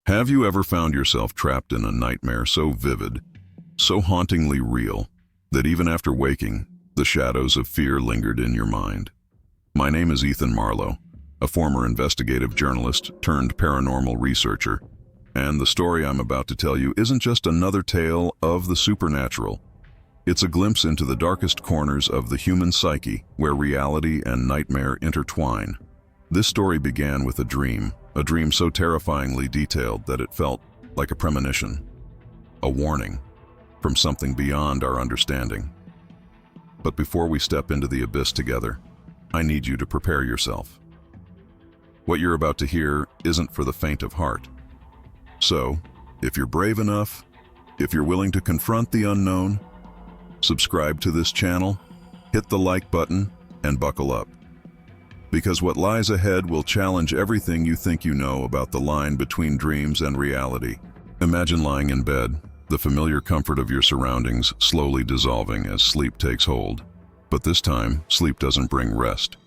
Have you ever found yourself trapped in a nightmare so vivid, so hauntingly real, that even after waking, the shadows of fear lingered in your mind? My name is Ethan Marlowe, a former investigative journalist turned paranormal researcher, and the story I'm about to tell you isn't just another tale of the supernatural. It's a glimpse into the darkest corners of the human psyche, where reality and nightmare intertwine. This story began with a dream so terrifyingly detailed that it felt like a premonition, a warning from something beyond our understanding. But before we step into the abyss together, I need you to prepare yourself. What you're about to hear isn't for the faint of heart. So, if you're brave enough, if you're willing to confront the unknown, subscribe to this channel, hit the like button, and buckle up. Because what lies ahead will challenge everything you think you know about the line between dreams and reality. Imagine lying in bed, the familiar comfort of your surroundings slowly dissolving as sleep takes hold. But this time, sleep doesn't bring rest.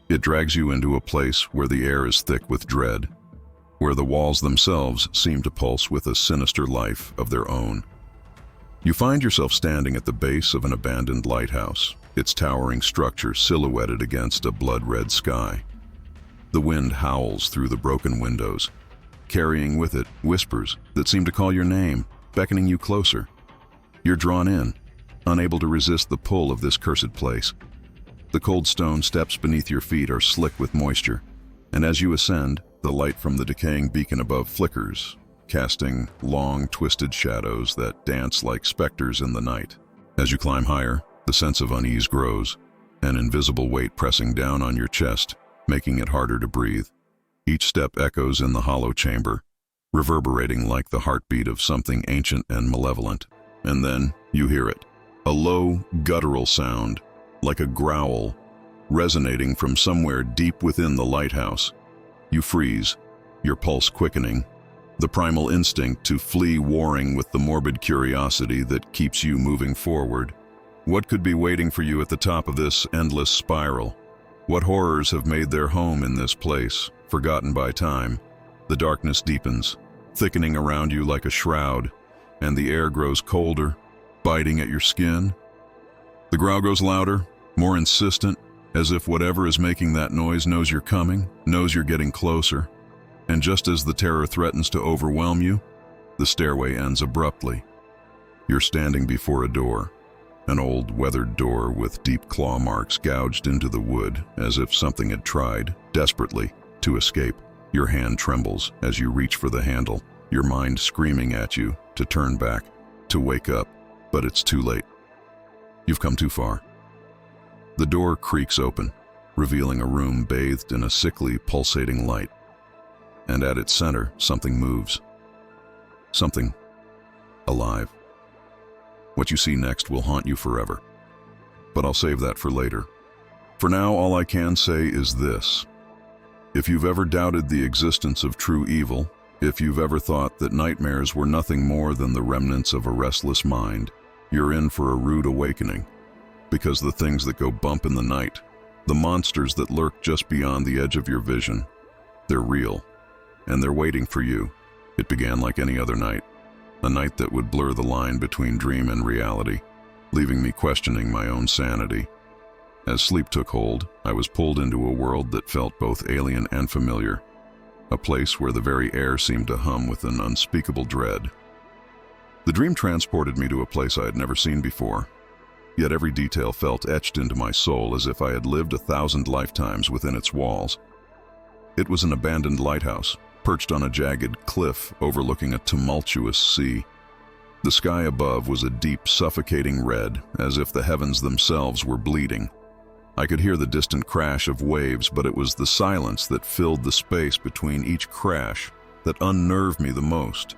It drags you into a place where the air is thick with dread, where the walls themselves seem to pulse with a sinister life of their own. You find yourself standing at the base of an abandoned lighthouse, its towering structure silhouetted against a blood-red sky. The wind howls through the broken windows, carrying with it whispers that seem to call your name, beckoning you closer. You're drawn in, unable to resist the pull of this cursed place. The cold stone steps beneath your feet are slick with moisture, and as you ascend, the light from the decaying beacon above flickers, casting long, twisted shadows that dance like specters in the night. As you climb higher, the sense of unease grows, an invisible weight pressing down on your chest, making it harder to breathe. Each step echoes in the hollow chamber, reverberating like the heartbeat of something ancient and malevolent. And then you hear it, a low, guttural sound, like a growl, resonating from somewhere deep within the lighthouse. You freeze, your pulse quickening, the primal instinct to flee warring with the morbid curiosity that keeps you moving forward. What could be waiting for you at the top of this endless spiral? What horrors have made their home in this place, forgotten by time? The darkness deepens, thickening around you like a shroud, and the air grows colder, biting at your skin. The growl grows louder, more insistent, as if whatever is making that noise knows you're coming, knows you're getting closer. And just as the terror threatens to overwhelm you, the stairway ends abruptly. You're standing before a door, an old weathered door with deep claw marks gouged into the wood as if something had tried, desperately, to escape. Your hand trembles as you reach for the handle, your mind screaming at you to turn back, to wake up, but it's too late. You've come too far. The door creaks open, revealing a room bathed in a sickly, pulsating light. And at its center, something moves. Something alive. What you see next will haunt you forever. But I'll save that for later. For now, all I can say is this. If you've ever doubted the existence of true evil, if you've ever thought that nightmares were nothing more than the remnants of a restless mind, you're in for a rude awakening. Because the things that go bump in the night, the monsters that lurk just beyond the edge of your vision, they're real, and they're waiting for you. It began like any other night, a night that would blur the line between dream and reality, leaving me questioning my own sanity. As sleep took hold, I was pulled into a world that felt both alien and familiar, a place where the very air seemed to hum with an unspeakable dread. The dream transported me to a place I had never seen before, yet every detail felt etched into my soul as if I had lived 1,000 lifetimes within its walls. It was an abandoned lighthouse, perched on a jagged cliff overlooking a tumultuous sea. The sky above was a deep, suffocating red, as if the heavens themselves were bleeding. I could hear the distant crash of waves, but it was the silence that filled the space between each crash that unnerved me the most.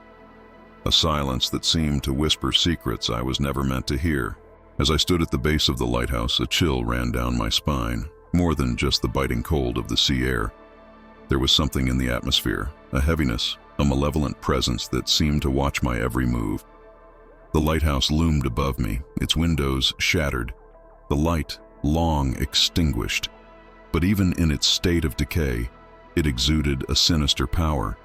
A silence that seemed to whisper secrets I was never meant to hear. As I stood at the base of the lighthouse, a chill ran down my spine, more than just the biting cold of the sea air. There was something in the atmosphere, a heaviness, a malevolent presence that seemed to watch my every move. The lighthouse loomed above me, its windows shattered, the light long extinguished. But even in its state of decay, it exuded a sinister power,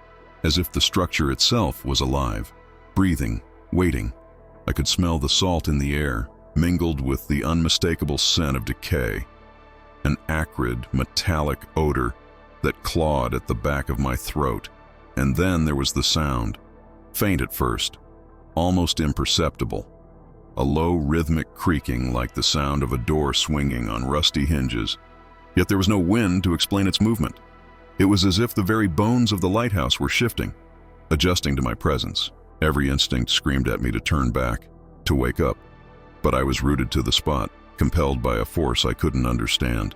as if the structure itself was alive, breathing, waiting. I could smell the salt in the air, mingled with the unmistakable scent of decay, an acrid, metallic odor that clawed at the back of my throat. And then there was the sound, faint at first, almost imperceptible, a low rhythmic creaking like the sound of a door swinging on rusty hinges. Yet there was no wind to explain its movement. It was as if the very bones of the lighthouse were shifting, adjusting to my presence. Every instinct screamed at me to turn back, to wake up. But I was rooted to the spot, compelled by a force I couldn't understand.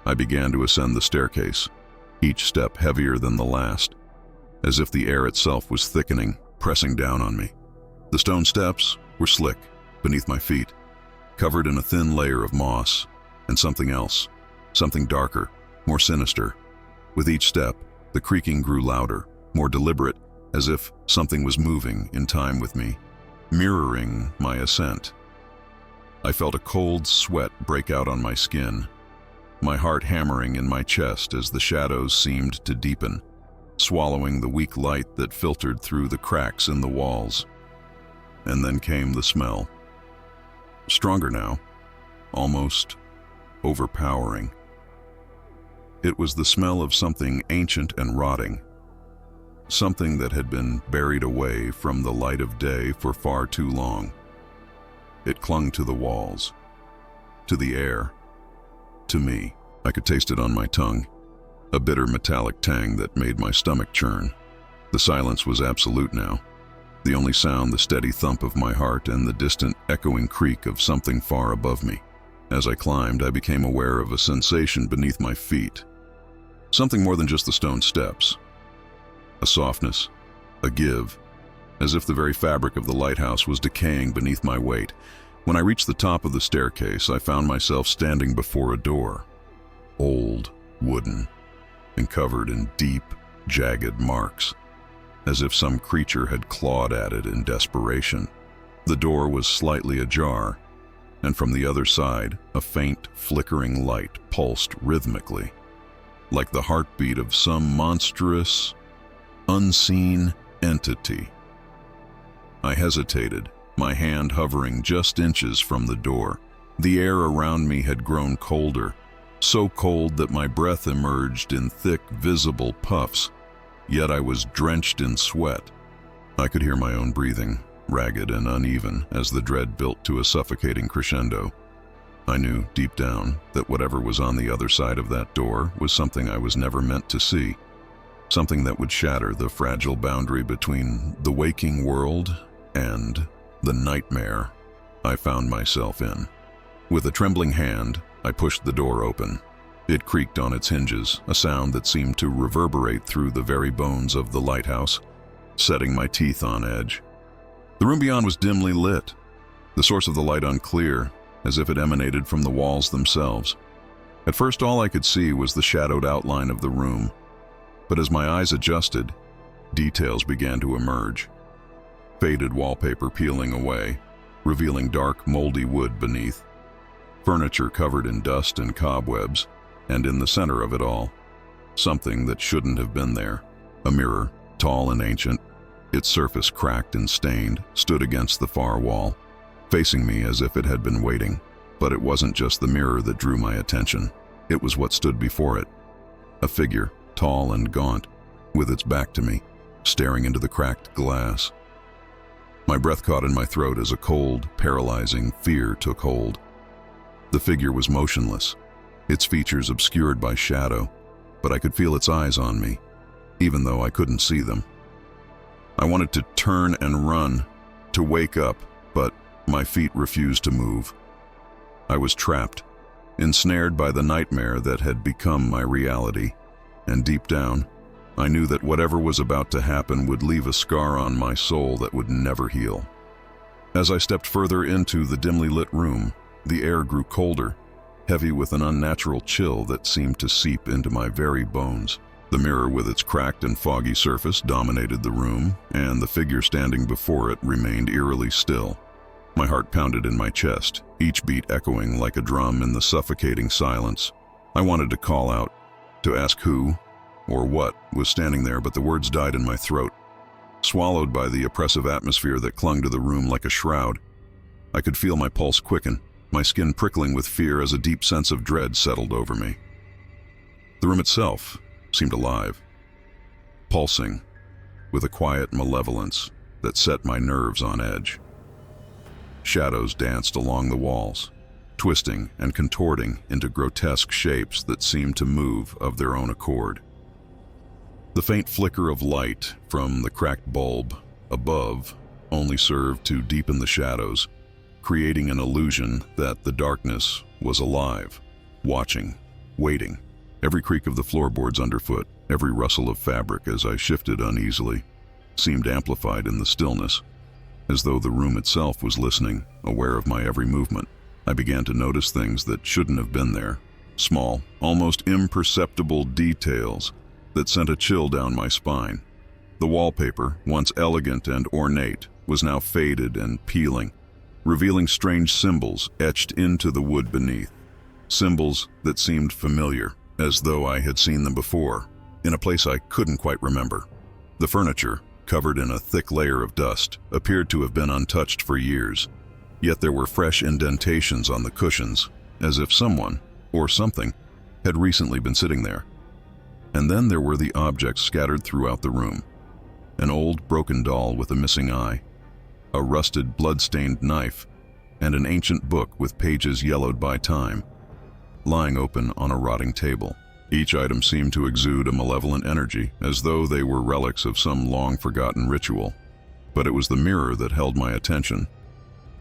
I began to ascend the staircase, each step heavier than the last, as if the air itself was thickening, pressing down on me. The stone steps were slick beneath my feet, covered in a thin layer of moss, and something else, something darker, more sinister. With each step, the creaking grew louder, more deliberate, as if something was moving in time with me, mirroring my ascent. I felt a cold sweat break out on my skin, my heart hammering in my chest as the shadows seemed to deepen, swallowing the weak light that filtered through the cracks in the walls. And then came the smell. Stronger now, almost overpowering. It was the smell of something ancient and rotting, something that had been buried away from the light of day for far too long. It clung to the walls, to the air, to me. I could taste it on my tongue, a bitter metallic tang that made my stomach churn. The silence was absolute now. The only sound, the steady thump of my heart and the distant echoing creak of something far above me. As I climbed, I became aware of a sensation beneath my feet. Something more than just the stone steps. A softness, a give, as if the very fabric of the lighthouse was decaying beneath my weight. When I reached the top of the staircase, I found myself standing before a door. Old, wooden, and covered in deep, jagged marks, as if some creature had clawed at it in desperation. The door was slightly ajar, and from the other side, a faint, flickering light pulsed rhythmically, like the heartbeat of some monstrous, unseen entity. I hesitated, my hand hovering just inches from the door. The air around me had grown colder, so cold that my breath emerged in thick, visible puffs, yet I was drenched in sweat. I could hear my own breathing, ragged and uneven, as the dread built to a suffocating crescendo. I knew, deep down, that whatever was on the other side of that door was something I was never meant to see, something that would shatter the fragile boundary between the waking world and the nightmare I found myself in. With a trembling hand, I pushed the door open. It creaked on its hinges, a sound that seemed to reverberate through the very bones of the lighthouse, setting my teeth on edge. The room beyond was dimly lit, the source of the light unclear, as if it emanated from the walls themselves. At first, all I could see was the shadowed outline of the room, but as my eyes adjusted, details began to emerge. Faded wallpaper peeling away, revealing dark, moldy wood beneath. Furniture covered in dust and cobwebs, and in the center of it all, something that shouldn't have been there. A mirror, tall and ancient, its surface cracked and stained, stood against the far wall, facing me as if it had been waiting. But it wasn't just the mirror that drew my attention. It was what stood before it. A figure, tall and gaunt, with its back to me, staring into the cracked glass. My breath caught in my throat as a cold, paralyzing fear took hold. The figure was motionless, its features obscured by shadow, but I could feel its eyes on me, even though I couldn't see them. I wanted to turn and run, to wake up, but my feet refused to move. I was trapped, ensnared by the nightmare that had become my reality, and deep down, I knew that whatever was about to happen would leave a scar on my soul that would never heal. As I stepped further into the dimly lit room, the air grew colder, heavy with an unnatural chill that seemed to seep into my very bones. The mirror with its cracked and foggy surface dominated the room, and the figure standing before it remained eerily still. My heart pounded in my chest, each beat echoing like a drum in the suffocating silence. I wanted to call out, to ask who or what was standing there, but the words died in my throat, swallowed by the oppressive atmosphere that clung to the room like a shroud. I could feel my pulse quicken, my skin prickling with fear as a deep sense of dread settled over me. The room itself seemed alive, pulsing with a quiet malevolence that set my nerves on edge. Shadows danced along the walls, twisting and contorting into grotesque shapes that seemed to move of their own accord. The faint flicker of light from the cracked bulb above only served to deepen the shadows, creating an illusion that the darkness was alive, watching, waiting. Every creak of the floorboards underfoot, every rustle of fabric as I shifted uneasily, seemed amplified in the stillness, as though the room itself was listening, aware of my every movement. I began to notice things that shouldn't have been there, small, almost imperceptible details that sent a chill down my spine. The wallpaper, once elegant and ornate, was now faded and peeling, revealing strange symbols etched into the wood beneath. Symbols that seemed familiar, as though I had seen them before, in a place I couldn't quite remember. The furniture, covered in a thick layer of dust, appeared to have been untouched for years, yet there were fresh indentations on the cushions, as if someone, or something, had recently been sitting there. And then there were the objects scattered throughout the room. An old, broken doll with a missing eye, a rusted, blood-stained knife, and an ancient book with pages yellowed by time, lying open on a rotting table. Each item seemed to exude a malevolent energy, as though they were relics of some long-forgotten ritual. But it was the mirror that held my attention,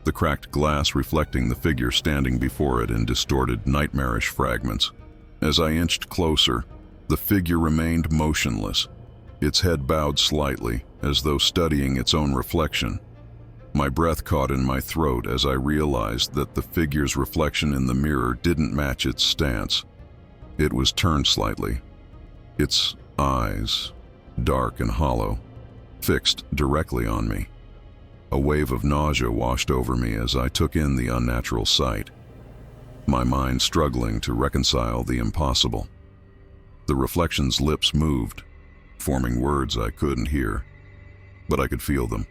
the cracked glass reflecting the figure standing before it in distorted, nightmarish fragments. As I inched closer, the figure remained motionless, its head bowed slightly, as though studying its own reflection. My breath caught in my throat as I realized that the figure's reflection in the mirror didn't match its stance. It was turned slightly, its eyes, dark and hollow, fixed directly on me. A wave of nausea washed over me as I took in the unnatural sight, my mind struggling to reconcile the impossible. The reflection's lips moved, forming words I couldn't hear, but I could feel them,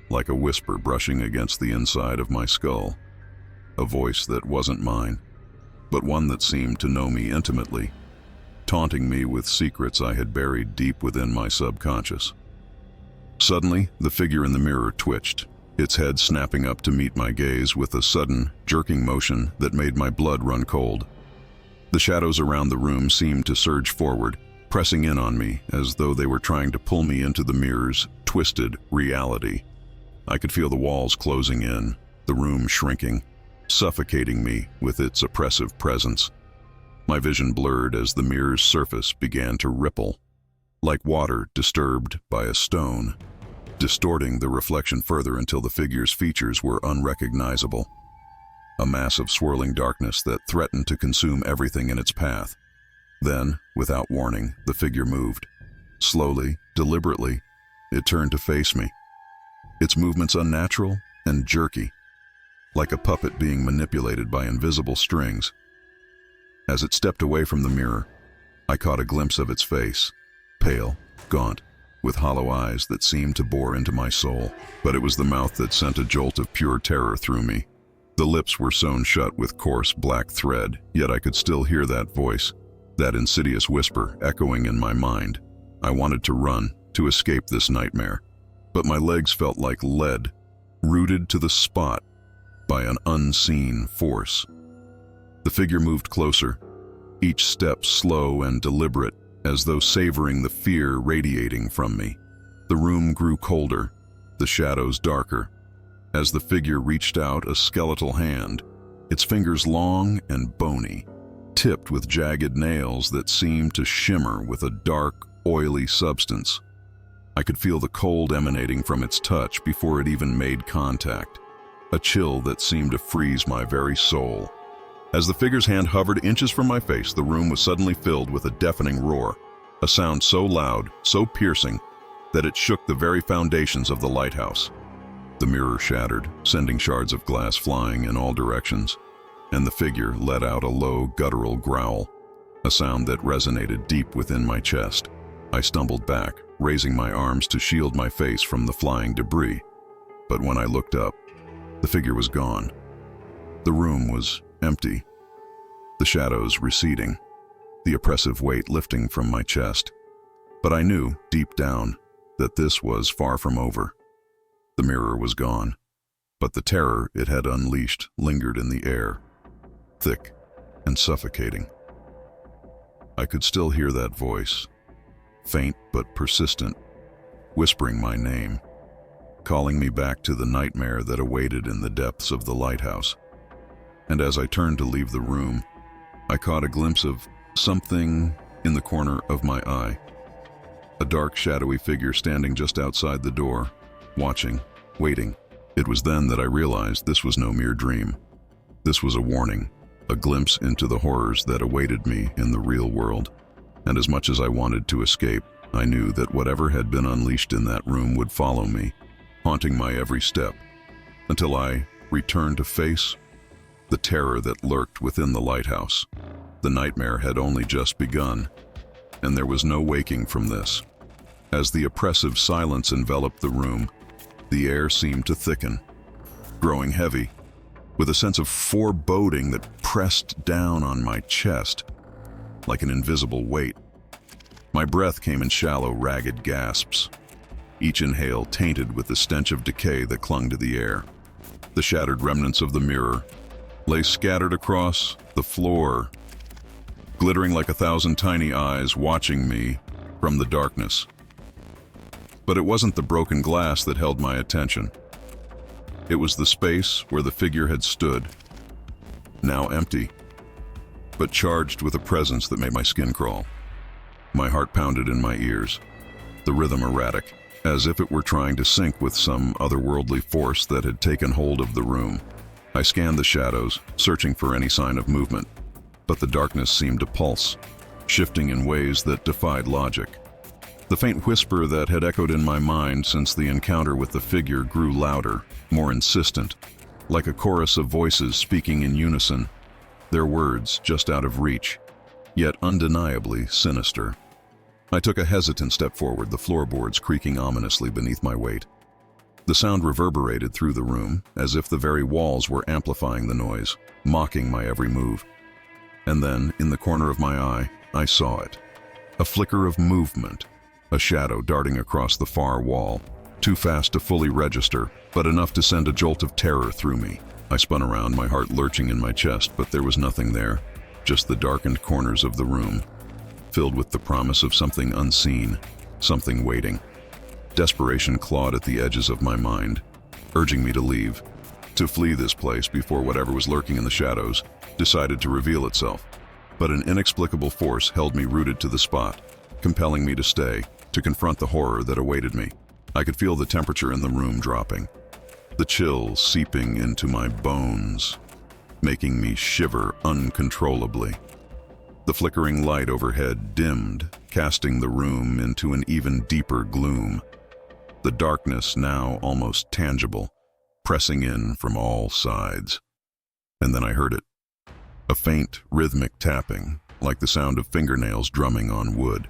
like a whisper brushing against the inside of my skull. A voice that wasn't mine, but one that seemed to know me intimately, taunting me with secrets I had buried deep within my subconscious. Suddenly, the figure in the mirror twitched, its head snapping up to meet my gaze with a sudden, jerking motion that made my blood run cold. The shadows around the room seemed to surge forward, pressing in on me as though they were trying to pull me into the mirror's twisted reality. I could feel the walls closing in, the room shrinking, suffocating me with its oppressive presence. My vision blurred as the mirror's surface began to ripple, like water disturbed by a stone, distorting the reflection further until the figure's features were unrecognizable. A mass of swirling darkness that threatened to consume everything in its path. Then, without warning, the figure moved. Slowly, deliberately, it turned to face me. Its movements unnatural and jerky, like a puppet being manipulated by invisible strings. As it stepped away from the mirror, I caught a glimpse of its face, pale, gaunt, with hollow eyes that seemed to bore into my soul. But it was the mouth that sent a jolt of pure terror through me. The lips were sewn shut with coarse black thread, yet I could still hear that voice, that insidious whisper echoing in my mind. I wanted to run, to escape this nightmare, but my legs felt like lead, rooted to the spot by an unseen force. The figure moved closer, each step slow and deliberate, as though savoring the fear radiating from me. The room grew colder, the shadows darker. As the figure reached out a skeletal hand, its fingers long and bony, tipped with jagged nails that seemed to shimmer with a dark, oily substance. I could feel the cold emanating from its touch before it even made contact, a chill that seemed to freeze my very soul. As the figure's hand hovered inches from my face, the room was suddenly filled with a deafening roar, a sound so loud, so piercing, that it shook the very foundations of the lighthouse. The mirror shattered, sending shards of glass flying in all directions, and the figure let out a low, guttural growl, a sound that resonated deep within my chest. I stumbled back, raising my arms to shield my face from the flying debris. But when I looked up, the figure was gone. The room was empty, the shadows receding, the oppressive weight lifting from my chest. But I knew, deep down, that this was far from over. The mirror was gone, but the terror it had unleashed lingered in the air, thick and suffocating. I could still hear that voice, faint but persistent, whispering my name, calling me back to the nightmare that awaited in the depths of the lighthouse. And as I turned to leave the room, I caught a glimpse of something in the corner of my eye. A dark, shadowy figure standing just outside the door, watching, waiting. It was then that I realized this was no mere dream. This was a warning, a glimpse into the horrors that awaited me in the real world. And as much as I wanted to escape, I knew that whatever had been unleashed in that room would follow me, haunting my every step, until I returned to face the terror that lurked within the lighthouse. The nightmare had only just begun, and there was no waking from this. As the oppressive silence enveloped the room, the air seemed to thicken, growing heavy, with a sense of foreboding that pressed down on my chest like an invisible weight. My breath came in shallow, ragged gasps, each inhale tainted with the stench of decay that clung to the air. The shattered remnants of the mirror lay scattered across the floor, glittering like 1,000 tiny eyes watching me from the darkness. But it wasn't the broken glass that held my attention. It was the space where the figure had stood, now empty, but charged with a presence that made my skin crawl. My heart pounded in my ears, the rhythm erratic, as if it were trying to sync with some otherworldly force that had taken hold of the room. I scanned the shadows, searching for any sign of movement, but the darkness seemed to pulse, shifting in ways that defied logic. The faint whisper that had echoed in my mind since the encounter with the figure grew louder, more insistent, like a chorus of voices speaking in unison, their words just out of reach, yet undeniably sinister. I took a hesitant step forward, the floorboards creaking ominously beneath my weight. The sound reverberated through the room, as if the very walls were amplifying the noise, mocking my every move. And then, in the corner of my eye, I saw it. A flicker of movement, a shadow darting across the far wall, too fast to fully register, but enough to send a jolt of terror through me. I spun around, my heart lurching in my chest, but there was nothing there, just the darkened corners of the room, filled with the promise of something unseen, something waiting. Desperation clawed at the edges of my mind, urging me to leave, to flee this place before whatever was lurking in the shadows decided to reveal itself. But an inexplicable force held me rooted to the spot, compelling me to stay, to confront the horror that awaited me. I could feel the temperature in the room dropping, the chill seeping into my bones, making me shiver uncontrollably. The flickering light overhead dimmed, casting the room into an even deeper gloom. The darkness now almost tangible, pressing in from all sides. And then I heard it. A faint, rhythmic tapping, like the sound of fingernails drumming on wood.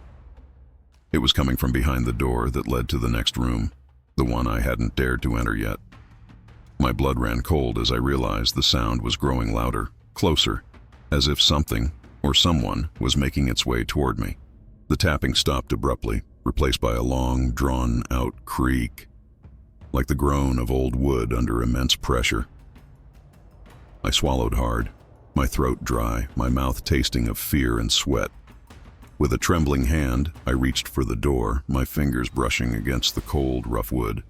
It was coming from behind the door that led to the next room, the one I hadn't dared to enter yet. My blood ran cold as I realized the sound was growing louder, closer, as if something or someone was making its way toward me. The tapping stopped abruptly, replaced by a long, drawn-out creak, like the groan of old wood under immense pressure. I swallowed hard, my throat dry, my mouth tasting of fear and sweat. With a trembling hand, I reached for the door, my fingers brushing against the cold, rough wood.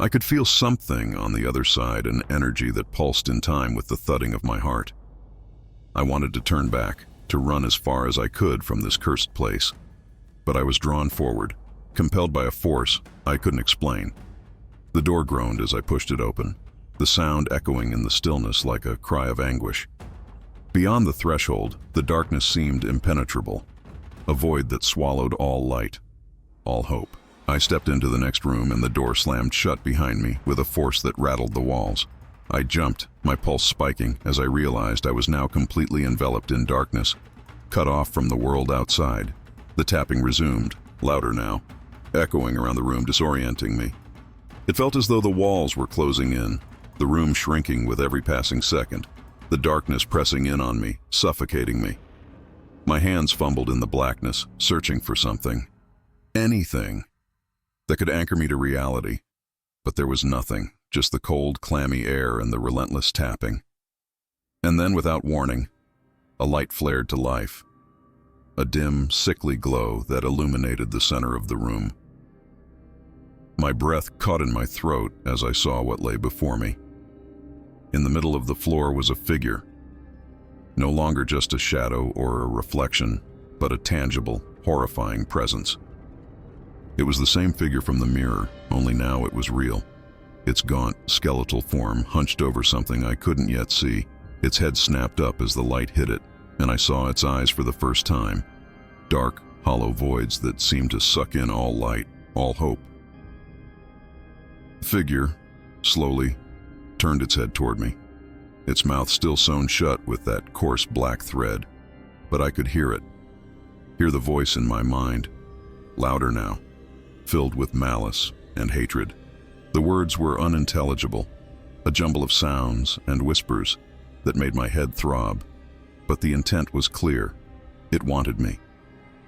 I could feel something on the other side, an energy that pulsed in time with the thudding of my heart. I wanted to turn back, to run as far as I could from this cursed place. But I was drawn forward, compelled by a force I couldn't explain. The door groaned as I pushed it open, the sound echoing in the stillness like a cry of anguish. Beyond the threshold, the darkness seemed impenetrable, a void that swallowed all light, all hope. I stepped into the next room and the door slammed shut behind me with a force that rattled the walls. I jumped, my pulse spiking as I realized I was now completely enveloped in darkness. cut off from the world outside. The tapping resumed, louder now, echoing around the room, disorienting me. It felt as though the walls were closing in, the room shrinking with every passing second, the darkness pressing in on me, suffocating me. My hands fumbled in the blackness, searching for something, anything, that could anchor me to reality. But there was nothing, just the cold, clammy air and the relentless tapping. And then, without warning, a light flared to life, a dim, sickly glow that illuminated the center of the room. My breath caught in my throat as I saw what lay before me. In the middle of the floor was a figure, no longer just a shadow or a reflection, but a tangible, horrifying presence. It was the same figure from the mirror, only now it was real. Its gaunt, skeletal form hunched over something I couldn't yet see. Its head snapped up as the light hit it, and I saw its eyes for the first time. Dark, hollow voids that seemed to suck in all light, all hope. The figure, slowly, turned its head toward me, its mouth still sewn shut with that coarse black thread. But I could hear it, hear the voice in my mind, louder now, filled with malice and hatred. The words were unintelligible, a jumble of sounds and whispers that made my head throb. But the intent was clear. It wanted me.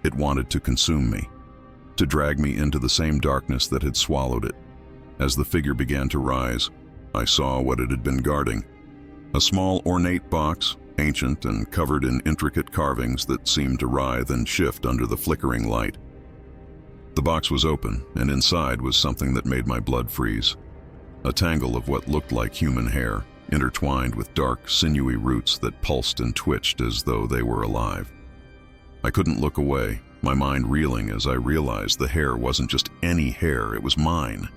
It wanted to consume me, to drag me into the same darkness that had swallowed it. As the figure began to rise, I saw what it had been guarding. A small, ornate box, ancient and covered in intricate carvings that seemed to writhe and shift under the flickering light. The box was open, and inside was something that made my blood freeze. A tangle of what looked like human hair, intertwined with dark, sinewy roots that pulsed and twitched as though they were alive. I couldn't look away, my mind reeling as I realized the hair wasn't just any hair, it was mine.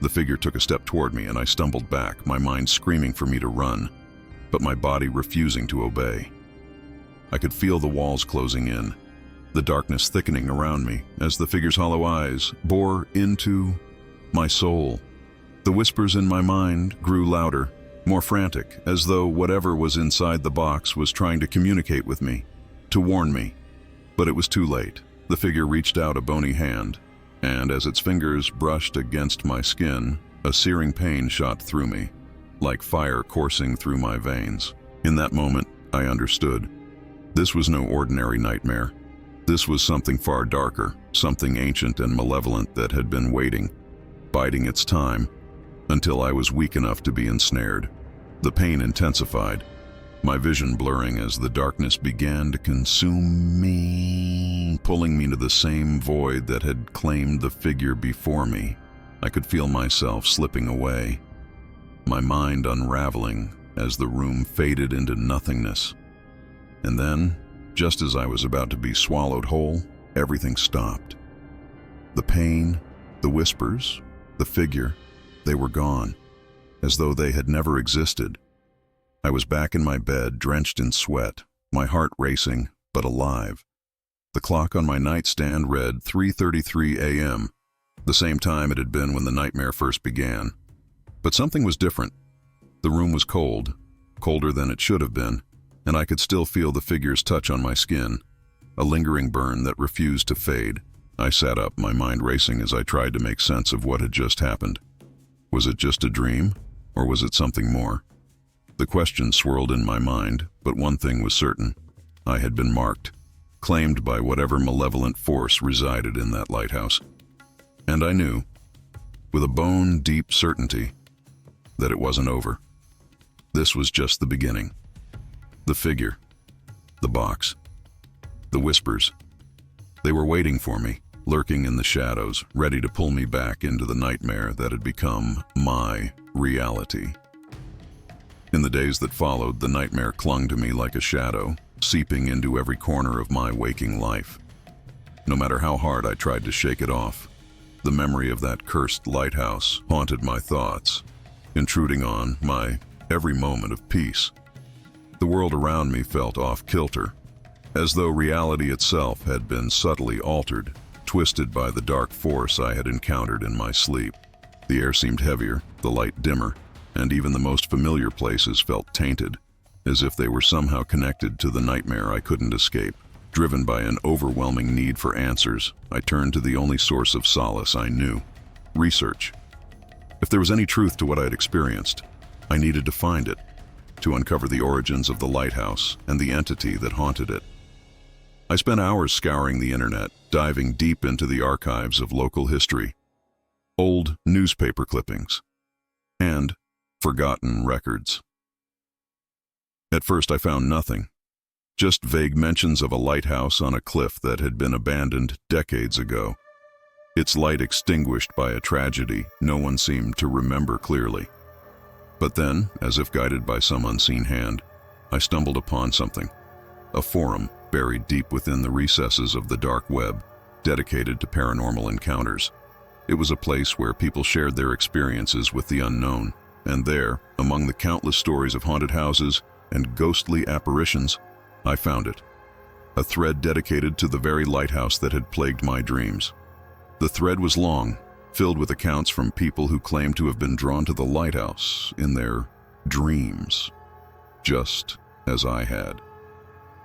The figure took a step toward me and I stumbled back, my mind screaming for me to run, but my body refusing to obey. I could feel the walls closing in, the darkness thickening around me as the figure's hollow eyes bore into my soul. The whispers in my mind grew louder, more frantic, as though whatever was inside the box was trying to communicate with me, to warn me. But it was too late. The figure reached out a bony hand, and as its fingers brushed against my skin, a searing pain shot through me, like fire coursing through my veins. In that moment, I understood. This was no ordinary nightmare. This was something far darker, something ancient and malevolent that had been waiting, biding its time, until I was weak enough to be ensnared. The pain intensified, my vision blurring as the darkness began to consume me, pulling me to the same void that had claimed the figure before me. I could feel myself slipping away, my mind unraveling as the room faded into nothingness. And then, just as I was about to be swallowed whole, everything stopped. The pain, the whispers, the figure, they were gone, as though they had never existed. I was back in my bed, drenched in sweat, my heart racing, but alive. The clock on my nightstand read 3:33 a.m., the same time it had been when the nightmare first began. But something was different. The room was cold, colder than it should have been, and I could still feel the figure's touch on my skin, a lingering burn that refused to fade. I sat up, my mind racing as I tried to make sense of what had just happened. Was it just a dream, or was it something more? The question swirled in my mind, but one thing was certain. I had been marked, claimed by whatever malevolent force resided in that lighthouse. And I knew, with a bone-deep certainty, that it wasn't over. This was just the beginning. The figure, the box, the whispers. They were waiting for me, lurking in the shadows, ready to pull me back into the nightmare that had become my reality. In the days that followed, the nightmare clung to me like a shadow, seeping into every corner of my waking life. No matter how hard I tried to shake it off, the memory of that cursed lighthouse haunted my thoughts, intruding on my every moment of peace. The world around me felt off-kilter, as though reality itself had been subtly altered, twisted by the dark force I had encountered in my sleep. The air seemed heavier, the light dimmer, and even the most familiar places felt tainted, as if they were somehow connected to the nightmare I couldn't escape. Driven by an overwhelming need for answers, I turned to the only source of solace I knew: research. If there was any truth to what I had experienced, I needed to find it, to uncover the origins of the lighthouse and the entity that haunted it. I spent hours scouring the internet, diving deep into the archives of local history, old newspaper clippings, and forgotten records. At first I found nothing, just vague mentions of a lighthouse on a cliff that had been abandoned decades ago, its light extinguished by a tragedy no one seemed to remember clearly. But then, as if guided by some unseen hand, I stumbled upon something: a forum buried deep within the recesses of the dark web, dedicated to paranormal encounters. It was a place where people shared their experiences with the unknown, and there, among the countless stories of haunted houses and ghostly apparitions, I found it. A thread dedicated to the very lighthouse that had plagued my dreams. The thread was long, filled with accounts from people who claimed to have been drawn to the lighthouse in their dreams, just as I had.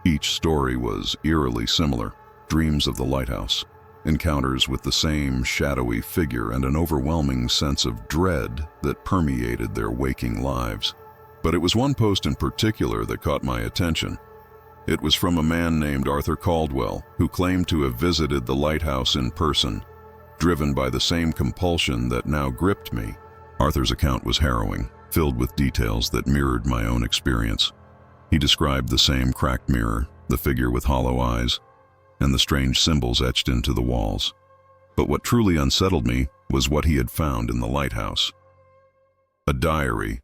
Each story was eerily similar: dreams of the lighthouse, encounters with the same shadowy figure, and an overwhelming sense of dread that permeated their waking lives. But it was one post in particular that caught my attention. It was from a man named Arthur Caldwell, who claimed to have visited the lighthouse in person, driven by the same compulsion that now gripped me. Arthur's account was harrowing, filled with details that mirrored my own experience. He described the same cracked mirror, the figure with hollow eyes, and the strange symbols etched into the walls. But what truly unsettled me was what he had found in the lighthouse: a diary,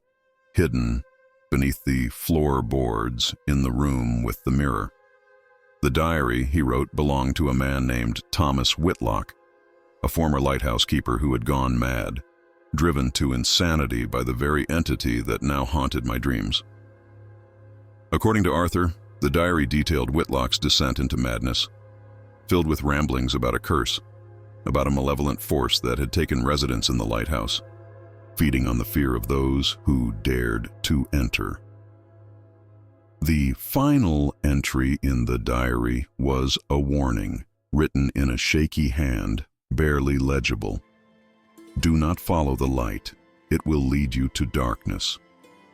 hidden beneath the floorboards in the room with the mirror. The diary, he wrote, belonged to a man named Thomas Whitlock, a former lighthouse keeper who had gone mad, driven to insanity by the very entity that now haunted my dreams. According to Arthur, the diary detailed Whitlock's descent into madness, filled with ramblings about a curse, about a malevolent force that had taken residence in the lighthouse, feeding on the fear of those who dared to enter. The final entry in the diary was a warning, written in a shaky hand, barely legible. "Do not follow the light. It will lead you to darkness.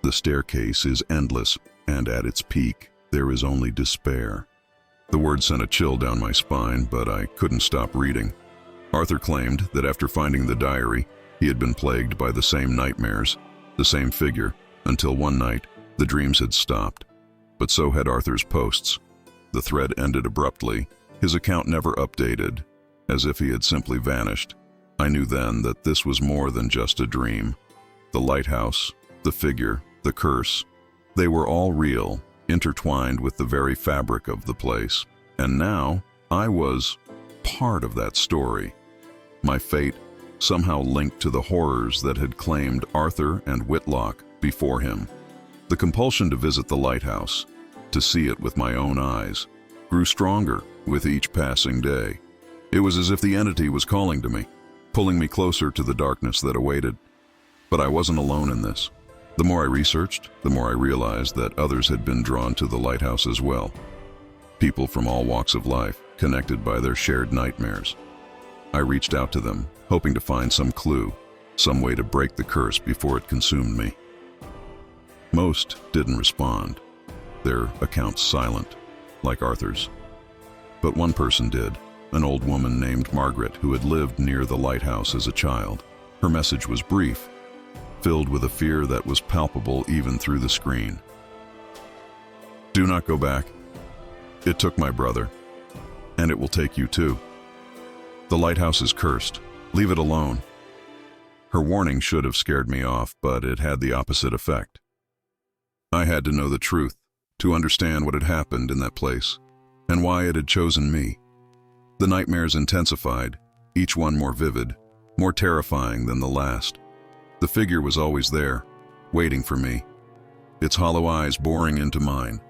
The staircase is endless, and at its peak, there is only despair." The words sent a chill down my spine, but I couldn't stop reading. Arthur claimed that after finding the diary, he had been plagued by the same nightmares, the same figure, until one night, the dreams had stopped. But so had Arthur's posts. The thread ended abruptly, his account never updated, as if he had simply vanished. I knew then that this was more than just a dream. The lighthouse, the figure, the curse, they were all real, intertwined with the very fabric of the place. And now, I was part of that story. My fate somehow linked to the horrors that had claimed Arthur and Whitlock before him. The compulsion to visit the lighthouse, to see it with my own eyes, grew stronger with each passing day. It was as if the entity was calling to me, pulling me closer to the darkness that awaited. But I wasn't alone in this. The more I researched, the more I realized that others had been drawn to the lighthouse as well. People from all walks of life, connected by their shared nightmares. I reached out to them, hoping to find some clue, some way to break the curse before it consumed me. Most didn't respond, their accounts silent, like Arthur's. But one person did, an old woman named Margaret, who had lived near the lighthouse as a child. Her message was brief, filled with a fear that was palpable even through the screen. "Do not go back. It took my brother, and it will take you too. The lighthouse is cursed. Leave it alone." Her warning should have scared me off, but it had the opposite effect. I had to know the truth, to understand what had happened in that place, and why it had chosen me. The nightmares intensified, each one more vivid, more terrifying than the last. The figure was always there, waiting for me, its hollow eyes boring into mine,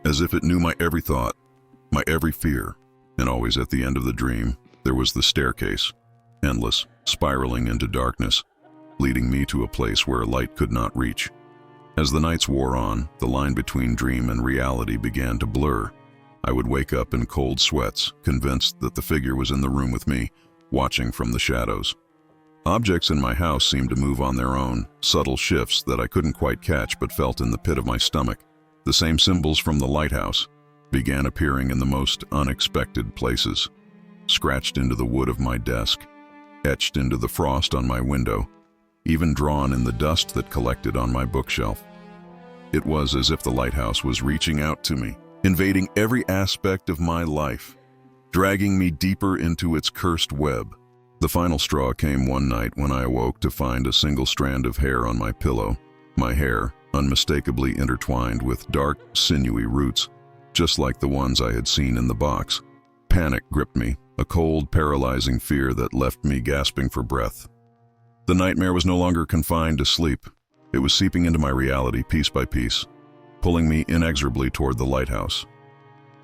as if it knew my every thought, my every fear. And always at the end of the dream, there was the staircase, endless, spiraling into darkness, leading me to a place where light could not reach. As the nights wore on, the line between dream and reality began to blur. I would wake up in cold sweats, convinced that the figure was in the room with me, watching from the shadows. Objects in my house seemed to move on their own, subtle shifts that I couldn't quite catch but felt in the pit of my stomach. The same symbols from the lighthouse began appearing in the most unexpected places, scratched into the wood of my desk, etched into the frost on my window, even drawn in the dust that collected on my bookshelf. It was as if the lighthouse was reaching out to me, invading every aspect of my life, dragging me deeper into its cursed web. The final straw came one night when I awoke to find a single strand of hair on my pillow, my hair unmistakably intertwined with dark, sinewy roots, just like the ones I had seen in the box. Panic gripped me, a cold, paralyzing fear that left me gasping for breath. The nightmare was no longer confined to sleep. It was seeping into my reality piece by piece, pulling me inexorably toward the lighthouse.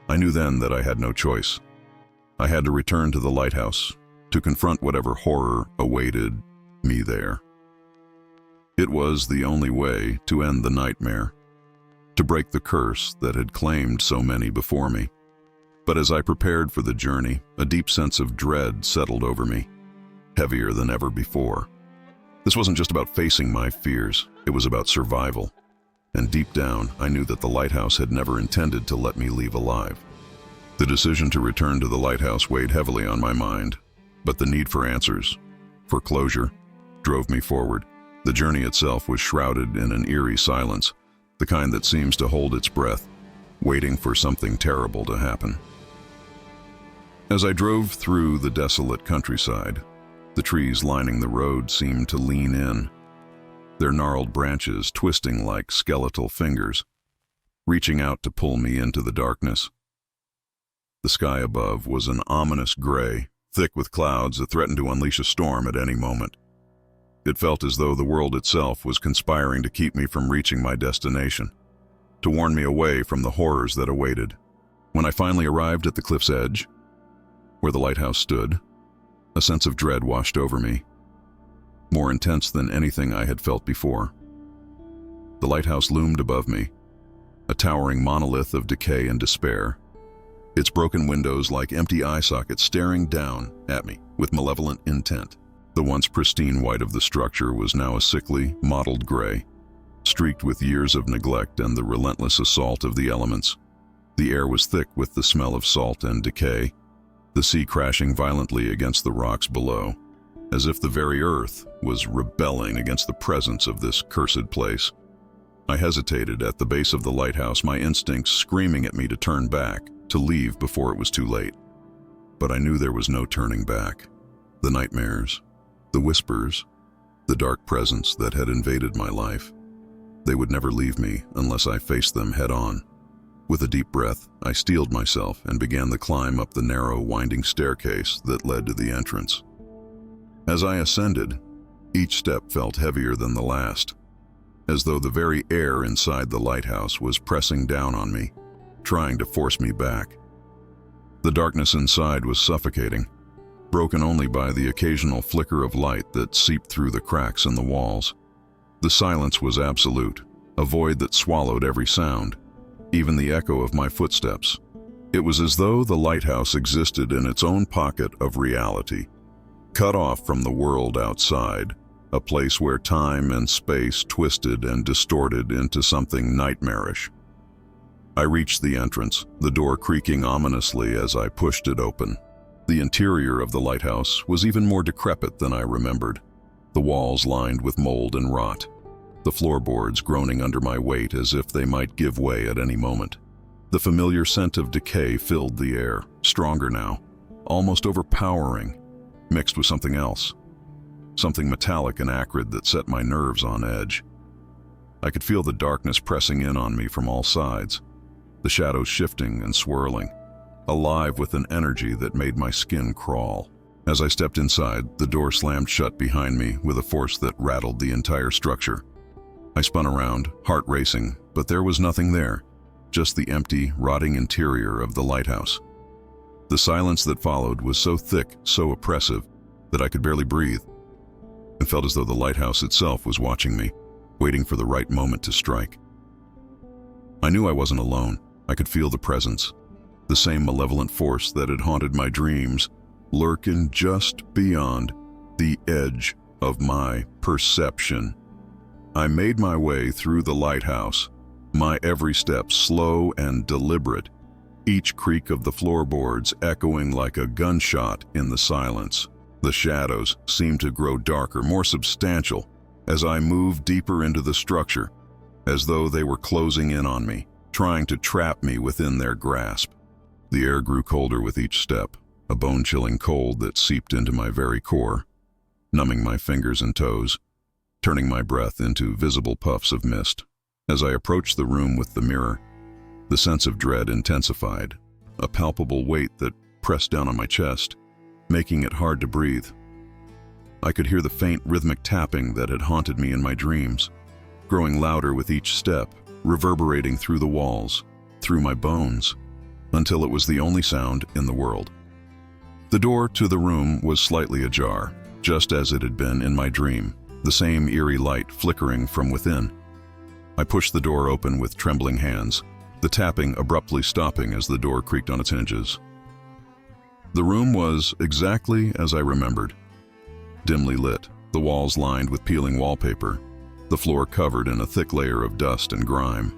I knew then that I had no choice. I had to return to the lighthouse, to confront whatever horror awaited me there. It was the only way to end the nightmare, to break the curse that had claimed so many before me. But as I prepared for the journey, a deep sense of dread settled over me, heavier than ever before. This wasn't just about facing my fears, it was about survival. And deep down, I knew that the lighthouse had never intended to let me leave alive. The decision to return to the lighthouse weighed heavily on my mind, but the need for answers, for closure, drove me forward. The journey itself was shrouded in an eerie silence, the kind that seems to hold its breath, waiting for something terrible to happen. As I drove through the desolate countryside, the trees lining the road seemed to lean in, their gnarled branches twisting like skeletal fingers, reaching out to pull me into the darkness. The sky above was an ominous gray, thick with clouds that threatened to unleash a storm at any moment. It felt as though the world itself was conspiring to keep me from reaching my destination, to warn me away from the horrors that awaited. When I finally arrived at the cliff's edge, where the lighthouse stood, a sense of dread washed over me, more intense than anything I had felt before. The lighthouse loomed above me, a towering monolith of decay and despair, its broken windows like empty eye sockets staring down at me with malevolent intent. The once pristine white of the structure was now a sickly, mottled gray, streaked with years of neglect and the relentless assault of the elements. The air was thick with the smell of salt and decay, the sea crashing violently against the rocks below, as if the very earth was rebelling against the presence of this cursed place. I hesitated at the base of the lighthouse, my instincts screaming at me to turn back, to leave before it was too late. But I knew there was no turning back. The nightmares, the whispers, the dark presence that had invaded my life, they would never leave me unless I faced them head on. With a deep breath, I steeled myself and began the climb up the narrow, winding staircase that led to the entrance. As I ascended, each step felt heavier than the last, as though the very air inside the lighthouse was pressing down on me, trying to force me back. The darkness inside was suffocating, broken only by the occasional flicker of light that seeped through the cracks in the walls. The silence was absolute, a void that swallowed every sound, even the echo of my footsteps. It was as though the lighthouse existed in its own pocket of reality, cut off from the world outside, a place where time and space twisted and distorted into something nightmarish. I reached the entrance, the door creaking ominously as I pushed it open. The interior of the lighthouse was even more decrepit than I remembered, the walls lined with mold and rot, the floorboards groaning under my weight as if they might give way at any moment. The familiar scent of decay filled the air, stronger now, almost overpowering, mixed with something else, something metallic and acrid that set my nerves on edge. I could feel the darkness pressing in on me from all sides, the shadows shifting and swirling, alive with an energy that made my skin crawl. As I stepped inside, the door slammed shut behind me with a force that rattled the entire structure. I spun around, heart racing, but there was nothing there, just the empty, rotting interior of the lighthouse. The silence that followed was so thick, so oppressive, that I could barely breathe. It felt as though the lighthouse itself was watching me, waiting for the right moment to strike. I knew I wasn't alone. I could feel the presence, the same malevolent force that had haunted my dreams, lurking just beyond the edge of my perception. I made my way through the lighthouse, my every step slow and deliberate, each creak of the floorboards echoing like a gunshot in the silence. The shadows seemed to grow darker, more substantial, as I moved deeper into the structure, as though they were closing in on me, trying to trap me within their grasp. The air grew colder with each step, a bone-chilling cold that seeped into my very core, numbing my fingers and toes, turning my breath into visible puffs of mist. As I approached the room with the mirror, the sense of dread intensified, a palpable weight that pressed down on my chest, making it hard to breathe. I could hear the faint rhythmic tapping that had haunted me in my dreams, growing louder with each step, reverberating through the walls, through my bones, until it was the only sound in the world. The door to the room was slightly ajar, just as it had been in my dream, the same eerie light flickering from within. I pushed the door open with trembling hands, the tapping abruptly stopping as the door creaked on its hinges. The room was exactly as I remembered. Dimly lit, the walls lined with peeling wallpaper, the floor covered in a thick layer of dust and grime.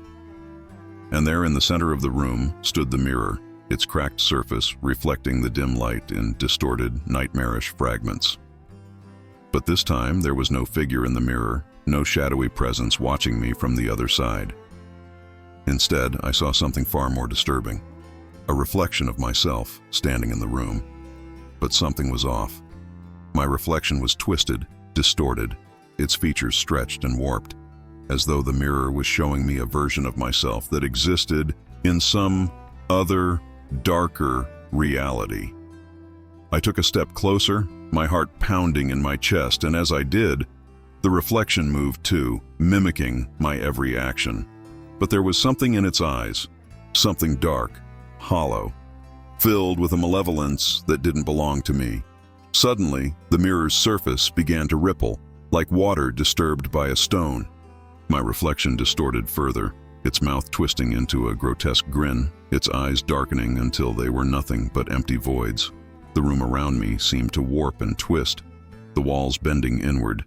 And there in the center of the room stood the mirror, its cracked surface reflecting the dim light in distorted, nightmarish fragments. But this time there was no figure in the mirror, no shadowy presence watching me from the other side. Instead, I saw something far more disturbing, a reflection of myself standing in the room. But something was off. My reflection was twisted, distorted, its features stretched and warped, as though the mirror was showing me a version of myself that existed in some other, darker reality. I took a step closer, my heart pounding in my chest, and as I did, the reflection moved too, mimicking my every action. But there was something in its eyes, something dark, hollow, filled with a malevolence that didn't belong to me. Suddenly, the mirror's surface began to ripple, like water disturbed by a stone. My reflection distorted further, its mouth twisting into a grotesque grin, its eyes darkening until they were nothing but empty voids. The room around me seemed to warp and twist, the walls bending inward,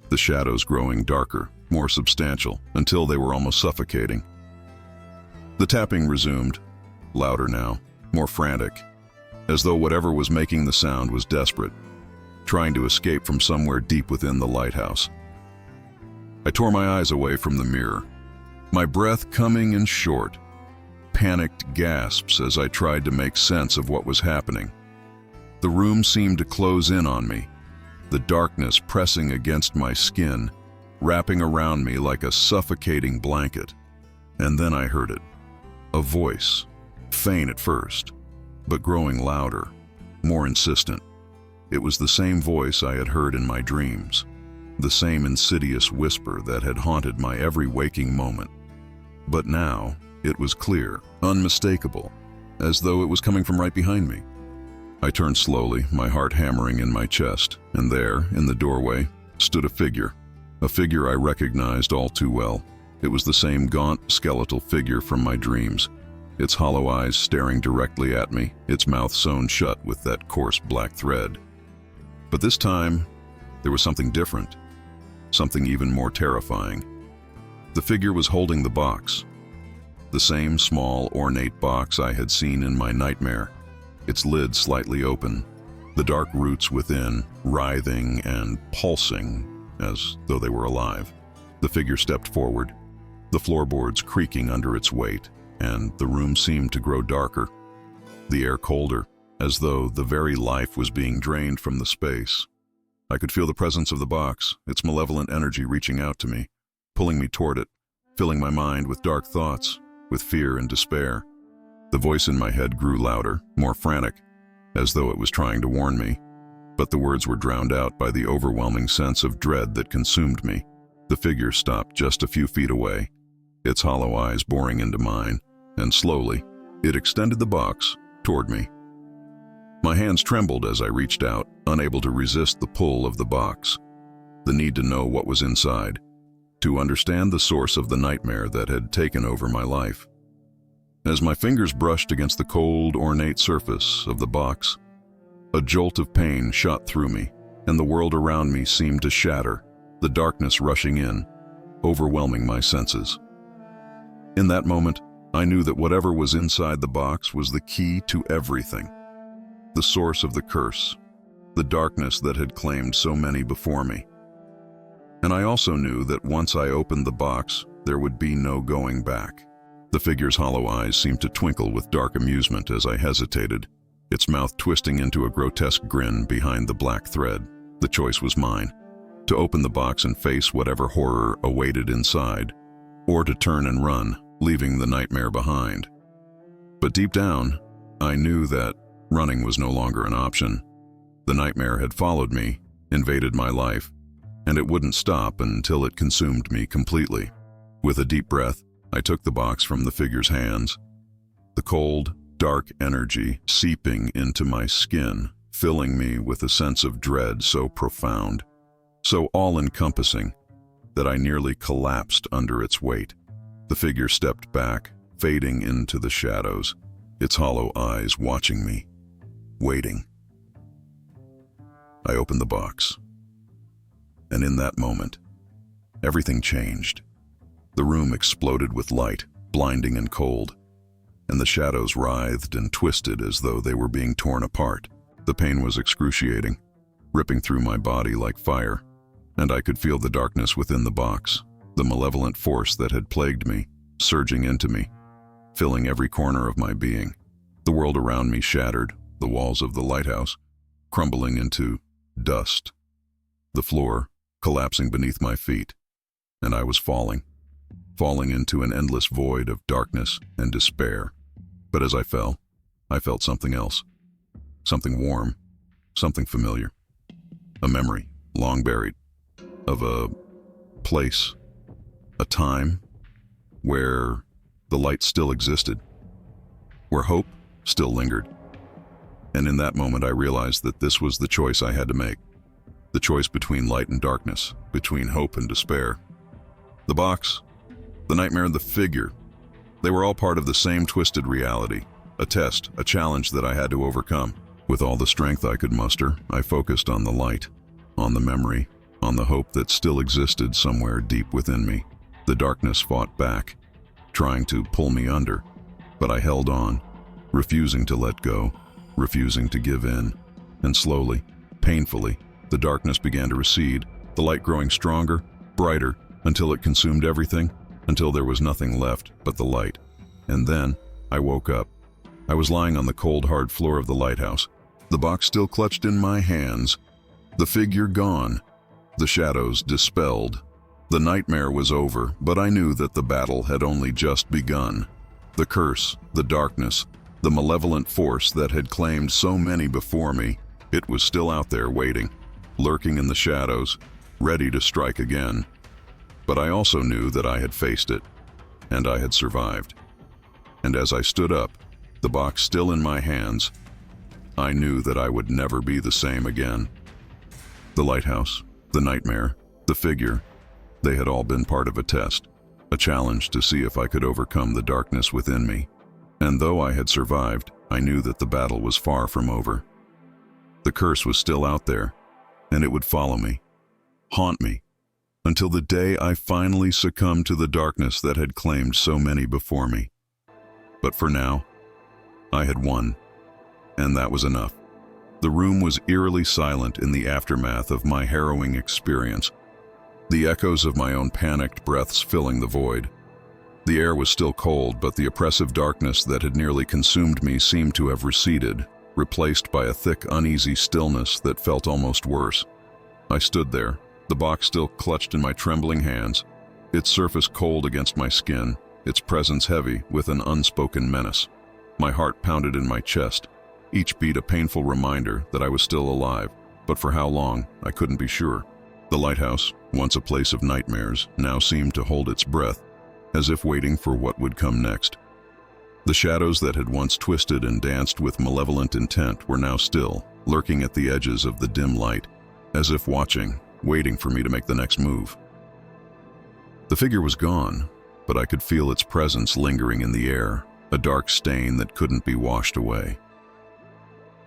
the shadows growing darker, more substantial, until they were almost suffocating. The tapping resumed, louder now, more frantic, as though whatever was making the sound was desperate, trying to escape from somewhere deep within the lighthouse. I tore my eyes away from the mirror, my breath coming in short, panicked gasps as I tried to make sense of what was happening. The room seemed to close in on me, the darkness pressing against my skin, wrapping around me like a suffocating blanket. And then I heard it, a voice, faint at first, but growing louder, more insistent. It was the same voice I had heard in my dreams, the same insidious whisper that had haunted my every waking moment. But now, it was clear, unmistakable, as though it was coming from right behind me. I turned slowly, my heart hammering in my chest, and there, in the doorway, stood a figure I recognized all too well. It was the same gaunt, skeletal figure from my dreams, its hollow eyes staring directly at me, its mouth sewn shut with that coarse black thread. But this time, there was something different, something even more terrifying. The figure was holding the box, the same small, ornate box I had seen in my nightmare, its lid slightly open, the dark roots within writhing and pulsing as though they were alive. The figure stepped forward, the floorboards creaking under its weight, and the room seemed to grow darker, the air colder, as though the very life was being drained from the space. I could feel the presence of the box, its malevolent energy reaching out to me, pulling me toward it, filling my mind with dark thoughts, with fear and despair. The voice in my head grew louder, more frantic, as though it was trying to warn me, but the words were drowned out by the overwhelming sense of dread that consumed me. The figure stopped just a few feet away, its hollow eyes boring into mine, and slowly, it extended the box toward me. My hands trembled as I reached out, unable to resist the pull of the box, the need to know what was inside, to understand the source of the nightmare that had taken over my life. As my fingers brushed against the cold, ornate surface of the box, a jolt of pain shot through me, and the world around me seemed to shatter, the darkness rushing in, overwhelming my senses. In that moment, I knew that whatever was inside the box was the key to everything. The source of the curse, the darkness that had claimed so many before me. And I also knew that once I opened the box, there would be no going back. The figure's hollow eyes seemed to twinkle with dark amusement as I hesitated, its mouth twisting into a grotesque grin behind the black thread. The choice was mine, to open the box and face whatever horror awaited inside, or to turn and run, leaving the nightmare behind. But deep down, I knew that running was no longer an option. The nightmare had followed me, invaded my life, and it wouldn't stop until it consumed me completely. With a deep breath, I took the box from the figure's hands, the cold, dark energy seeping into my skin, filling me with a sense of dread so profound, so all-encompassing, that I nearly collapsed under its weight. The figure stepped back, fading into the shadows, its hollow eyes watching me, waiting. I opened the box, and in that moment, everything changed. The room exploded with light, blinding and cold, and the shadows writhed and twisted as though they were being torn apart. The pain was excruciating, ripping through my body like fire, and I could feel the darkness within the box, the malevolent force that had plagued me, surging into me, filling every corner of my being. The world around me shattered, the walls of the lighthouse crumbling into dust, the floor collapsing beneath my feet, and I was falling into an endless void of darkness and despair. But as I fell, I felt something else, something warm, something familiar, a memory long buried of a place, a time where the light still existed, where hope still lingered. And in that moment I realized that this was the choice I had to make, the choice between light and darkness, between hope and despair. The box, the nightmare, and the figure, they were all part of the same twisted reality, a test, a challenge that I had to overcome. With all the strength I could muster, I focused on the light, on the memory, on the hope that still existed somewhere deep within me. The darkness fought back, trying to pull me under, but I held on, refusing to let go, refusing to give in. And slowly, painfully, the darkness began to recede, the light growing stronger, brighter, until it consumed everything, until there was nothing left but the light. And then I woke up. I was lying on the cold, hard floor of the lighthouse, the box still clutched in my hands, the figure gone, the shadows dispelled. The nightmare was over, but I knew that the battle had only just begun. The curse, the darkness, the malevolent force that had claimed so many before me, it was still out there waiting, lurking in the shadows, ready to strike again. But I also knew that I had faced it, and I had survived. And as I stood up, the box still in my hands, I knew that I would never be the same again. The lighthouse, the nightmare, the figure, they had all been part of a test, a challenge to see if I could overcome the darkness within me. And though I had survived, I knew that the battle was far from over. The curse was still out there, and it would follow me, haunt me, until the day I finally succumbed to the darkness that had claimed so many before me. But for now, I had won, and that was enough. The room was eerily silent in the aftermath of my harrowing experience, the echoes of my own panicked breaths filling the void. The air was still cold, but the oppressive darkness that had nearly consumed me seemed to have receded, replaced by a thick, uneasy stillness that felt almost worse. I stood there, the box still clutched in my trembling hands, its surface cold against my skin, its presence heavy with an unspoken menace. My heart pounded in my chest, each beat a painful reminder that I was still alive, but for how long, I couldn't be sure. The lighthouse, once a place of nightmares, now seemed to hold its breath, as if waiting for what would come next. The shadows that had once twisted and danced with malevolent intent were now still, lurking at the edges of the dim light, as if watching, waiting for me to make the next move. The figure was gone, but I could feel its presence lingering in the air, a dark stain that couldn't be washed away.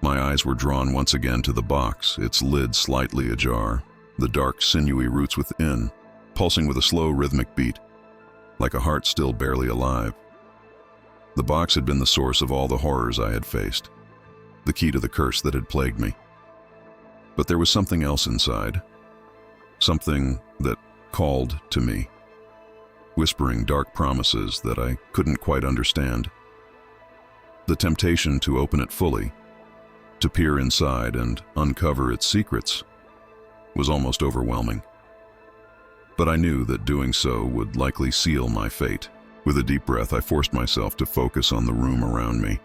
My eyes were drawn once again to the box, its lid slightly ajar, the dark, sinewy roots within, pulsing with a slow, rhythmic beat, like a heart still barely alive. The box had been the source of all the horrors I had faced, the key to the curse that had plagued me. But there was something else inside, something that called to me, whispering dark promises that I couldn't quite understand. The temptation to open it fully, to peer inside and uncover its secrets, was almost overwhelming. But I knew that doing so would likely seal my fate. With a deep breath, I forced myself to focus on the room around me.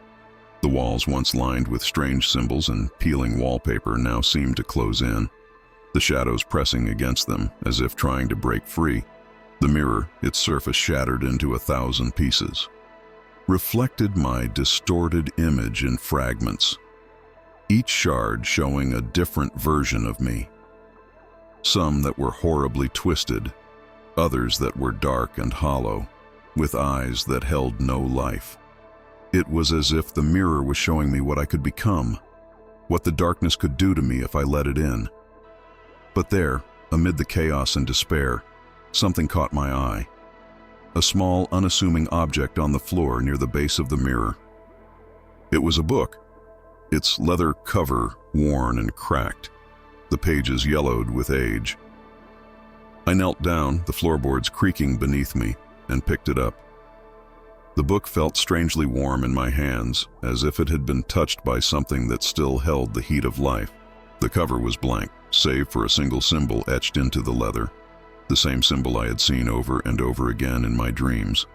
The walls, once lined with strange symbols and peeling wallpaper, now seemed to close in, the shadows pressing against them as if trying to break free. The mirror, its surface shattered into 1,000 pieces, reflected my distorted image in fragments, each shard showing a different version of me. Some that were horribly twisted, others that were dark and hollow, with eyes that held no life. It was as if the mirror was showing me what I could become, what the darkness could do to me if I let it in. But there, amid the chaos and despair, something caught my eye. A small, unassuming object on the floor near the base of the mirror. It was a book, its leather cover worn and cracked, the pages yellowed with age. I knelt down, the floorboards creaking beneath me, and picked it up. The book felt strangely warm in my hands, as if it had been touched by something that still held the heat of life. The cover was blank, save for a single symbol etched into the leather, the same symbol I had seen over and over again in my dreams,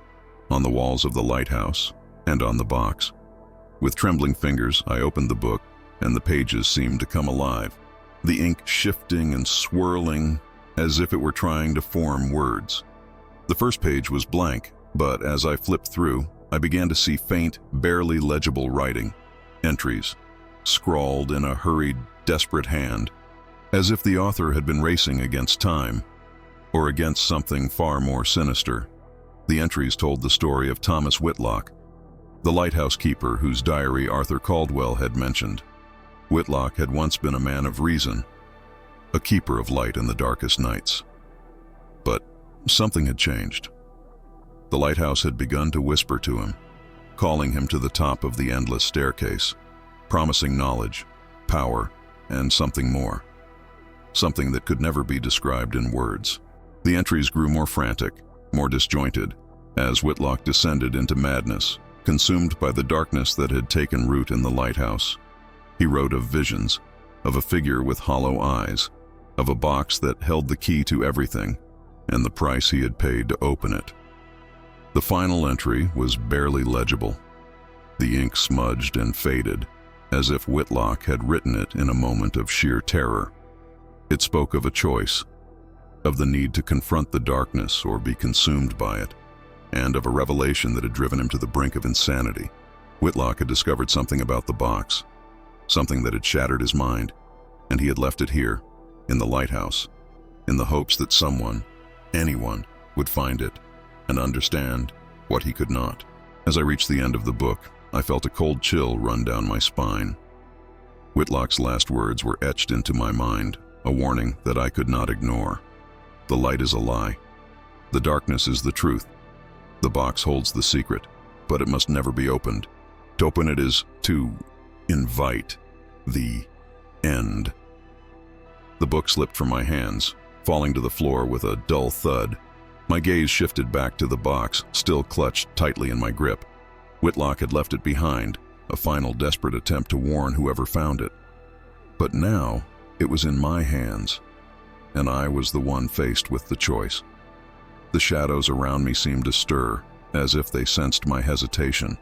on the walls of the lighthouse and on the box. With trembling fingers, I opened the book, and the pages seemed to come alive, the ink shifting and swirling as if it were trying to form words. The first page was blank, but as I flipped through, I began to see faint, barely legible writing, entries, scrawled in a hurried, desperate hand, as if the author had been racing against time, or against something far more sinister. The entries told the story of Thomas Whitlock, the lighthouse keeper whose diary Arthur Caldwell had mentioned. Whitlock had once been a man of reason, a keeper of light in the darkest nights. But something had changed. The lighthouse had begun to whisper to him, calling him to the top of the endless staircase, promising knowledge, power, and something more. Something that could never be described in words. The entries grew more frantic, more disjointed, as Whitlock descended into madness, consumed by the darkness that had taken root in the lighthouse. He wrote of visions, of a figure with hollow eyes, of a box that held the key to everything, and the price he had paid to open it. The final entry was barely legible. The ink smudged and faded, as if Whitlock had written it in a moment of sheer terror. It spoke of a choice, of the need to confront the darkness or be consumed by it, and of a revelation that had driven him to the brink of insanity. Whitlock had discovered something about the box, something that had shattered his mind, and he had left it here, in the lighthouse, in the hopes that someone, anyone, would find it and understand what he could not. As I reached the end of the book, I felt a cold chill run down my spine. Whitlock's last words were etched into my mind, a warning that I could not ignore. The light is a lie. The darkness is the truth. The box holds the secret, but it must never be opened. To open it is to invite the end. The book slipped from my hands, falling to the floor with a dull thud. My gaze shifted back to the box, still clutched tightly in my grip. Whitlock had left it behind, a final desperate attempt to warn whoever found it. But now, it was in my hands, and I was the one faced with the choice. The shadows around me seemed to stir, as if they sensed my hesitation.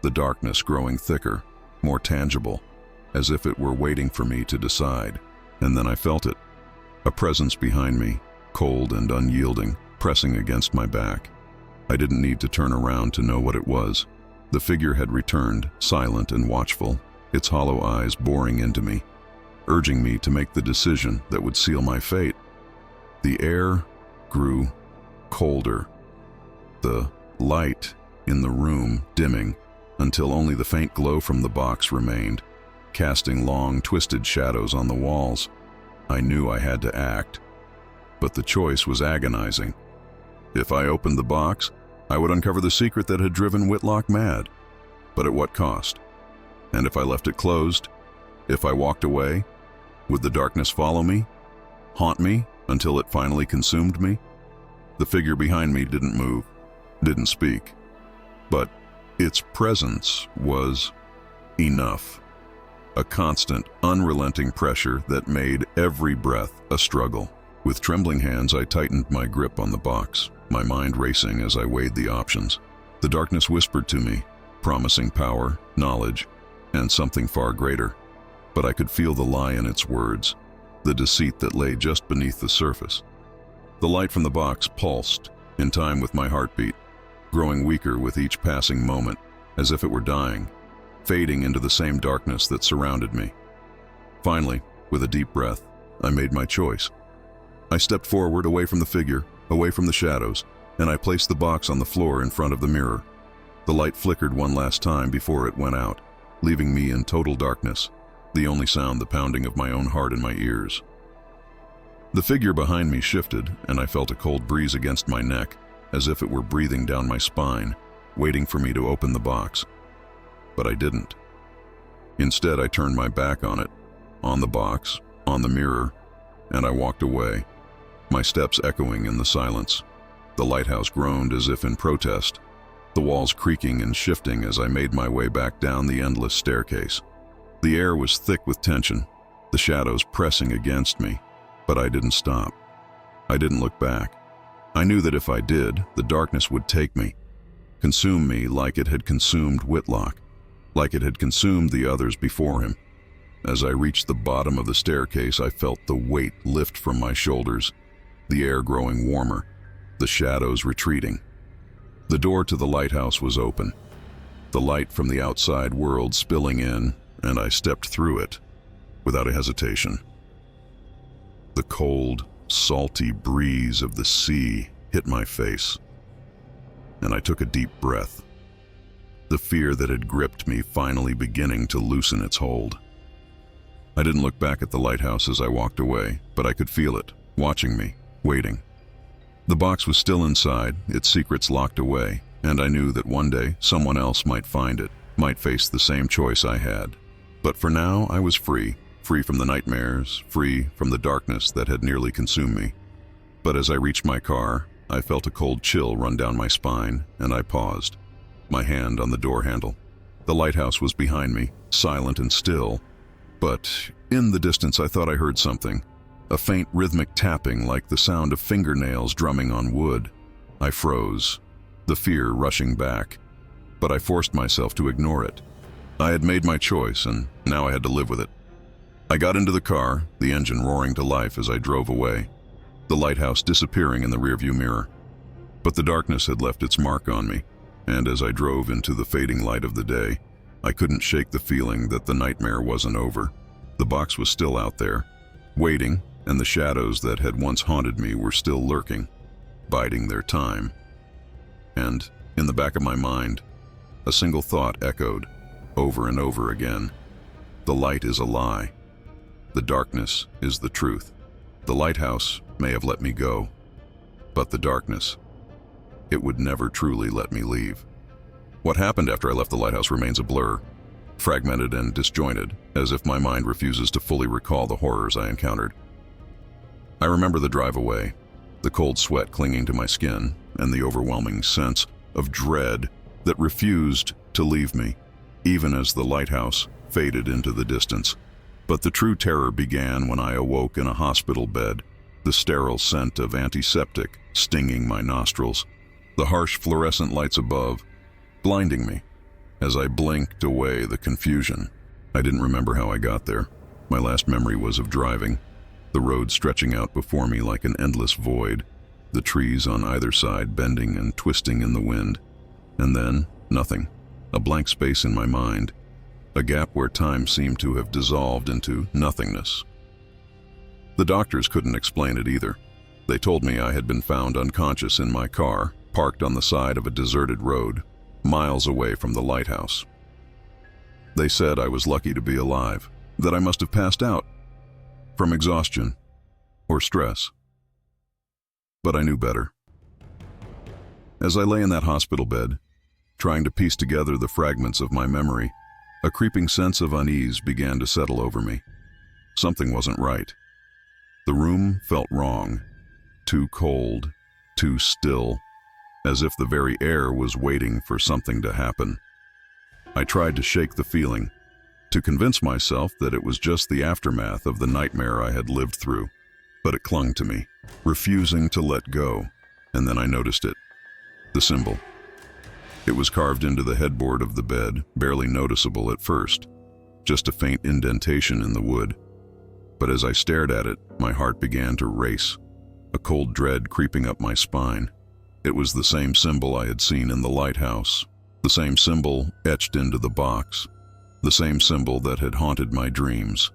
The darkness growing thicker, more tangible, as if it were waiting for me to decide. And then I felt it, a presence behind me, cold and unyielding, pressing against my back. I didn't need to turn around to know what it was. The figure had returned, silent and watchful, its hollow eyes boring into me, urging me to make the decision that would seal my fate. The air grew colder, the light in the room dimming until only the faint glow from the box remained, casting long, twisted shadows on the walls. I knew I had to act, but the choice was agonizing. If I opened the box, I would uncover the secret that had driven Whitlock mad. But at what cost? And if I left it closed, if I walked away, would the darkness follow me, haunt me until it finally consumed me? The figure behind me didn't move, didn't speak, but its presence was enough. A constant, unrelenting pressure that made every breath a struggle. With trembling hands, I tightened my grip on the box, my mind racing as I weighed the options. The darkness whispered to me, promising power, knowledge, and something far greater. But I could feel the lie in its words, the deceit that lay just beneath the surface. The light from the box pulsed, in time with my heartbeat, growing weaker with each passing moment, as if it were dying, fading into the same darkness that surrounded me. Finally, with a deep breath, I made my choice. I stepped forward, away from the figure, away from the shadows, and I placed the box on the floor in front of the mirror. The light flickered one last time before it went out, leaving me in total darkness, the only sound the pounding of my own heart in my ears. The figure behind me shifted, and I felt a cold breeze against my neck, as if it were breathing down my spine, waiting for me to open the box. But I didn't. Instead, I turned my back on it, on the box, on the mirror, and I walked away, my steps echoing in the silence. The lighthouse groaned as if in protest, the walls creaking and shifting as I made my way back down the endless staircase. The air was thick with tension, the shadows pressing against me, but I didn't stop. I didn't look back. I knew that if I did, the darkness would take me, consume me like it had consumed Whitlock, like it had consumed the others before him. As I reached the bottom of the staircase, I felt the weight lift from my shoulders, the air growing warmer, the shadows retreating. The door to the lighthouse was open, the light from the outside world spilling in, and I stepped through it without a hesitation. The cold, salty breeze of the sea hit my face, and I took a deep breath, the fear that had gripped me finally beginning to loosen its hold. I didn't look back at the lighthouse as I walked away, but I could feel it, watching me, waiting. The box was still inside, its secrets locked away, and I knew that one day someone else might find it, might face the same choice I had. But for now, I was free from the nightmares, free from the darkness that had nearly consumed me. But as I reached my car, I felt a cold chill run down my spine, and I paused, my hand on the door handle. The lighthouse was behind me, silent and still, but in the distance I thought I heard something, a faint rhythmic tapping like the sound of fingernails drumming on wood. I froze, the fear rushing back, but I forced myself to ignore it. I had made my choice, and now I had to live with it. I got into the car, the engine roaring to life as I drove away, the lighthouse disappearing in the rearview mirror. But the darkness had left its mark on me, and as I drove into the fading light of the day, I couldn't shake the feeling that the nightmare wasn't over. The box was still out there, waiting, and the shadows that had once haunted me were still lurking, biding their time. And, in the back of my mind, a single thought echoed, over and over again. The light is a lie. The darkness is the truth. The lighthouse may have let me go, but the darkness, it would never truly let me leave. What happened after I left the lighthouse remains a blur, fragmented and disjointed, as if my mind refuses to fully recall the horrors I encountered. I remember the drive away, the cold sweat clinging to my skin, and the overwhelming sense of dread that refused to leave me, even as the lighthouse faded into the distance. But the true terror began when I awoke in a hospital bed, the sterile scent of antiseptic stinging my nostrils, the harsh fluorescent lights above, blinding me. As I blinked away the confusion, I didn't remember how I got there. My last memory was of driving, the road stretching out before me like an endless void, the trees on either side bending and twisting in the wind. And then, nothing. A blank space in my mind, a gap where time seemed to have dissolved into nothingness. The doctors couldn't explain it either. They told me I had been found unconscious in my car, parked on the side of a deserted road, miles away from the lighthouse. They said I was lucky to be alive, that I must have passed out from exhaustion or stress. But I knew better. As I lay in that hospital bed, trying to piece together the fragments of my memory, a creeping sense of unease began to settle over me. Something wasn't right. The room felt wrong, too cold, too still, as if the very air was waiting for something to happen. I tried to shake the feeling, to convince myself that it was just the aftermath of the nightmare I had lived through, but it clung to me, refusing to let go, and then I noticed it. The symbol. It was carved into the headboard of the bed, barely noticeable at first, just a faint indentation in the wood. But as I stared at it, my heart began to race, a cold dread creeping up my spine. It was the same symbol I had seen in the lighthouse, the same symbol etched into the box, the same symbol that had haunted my dreams.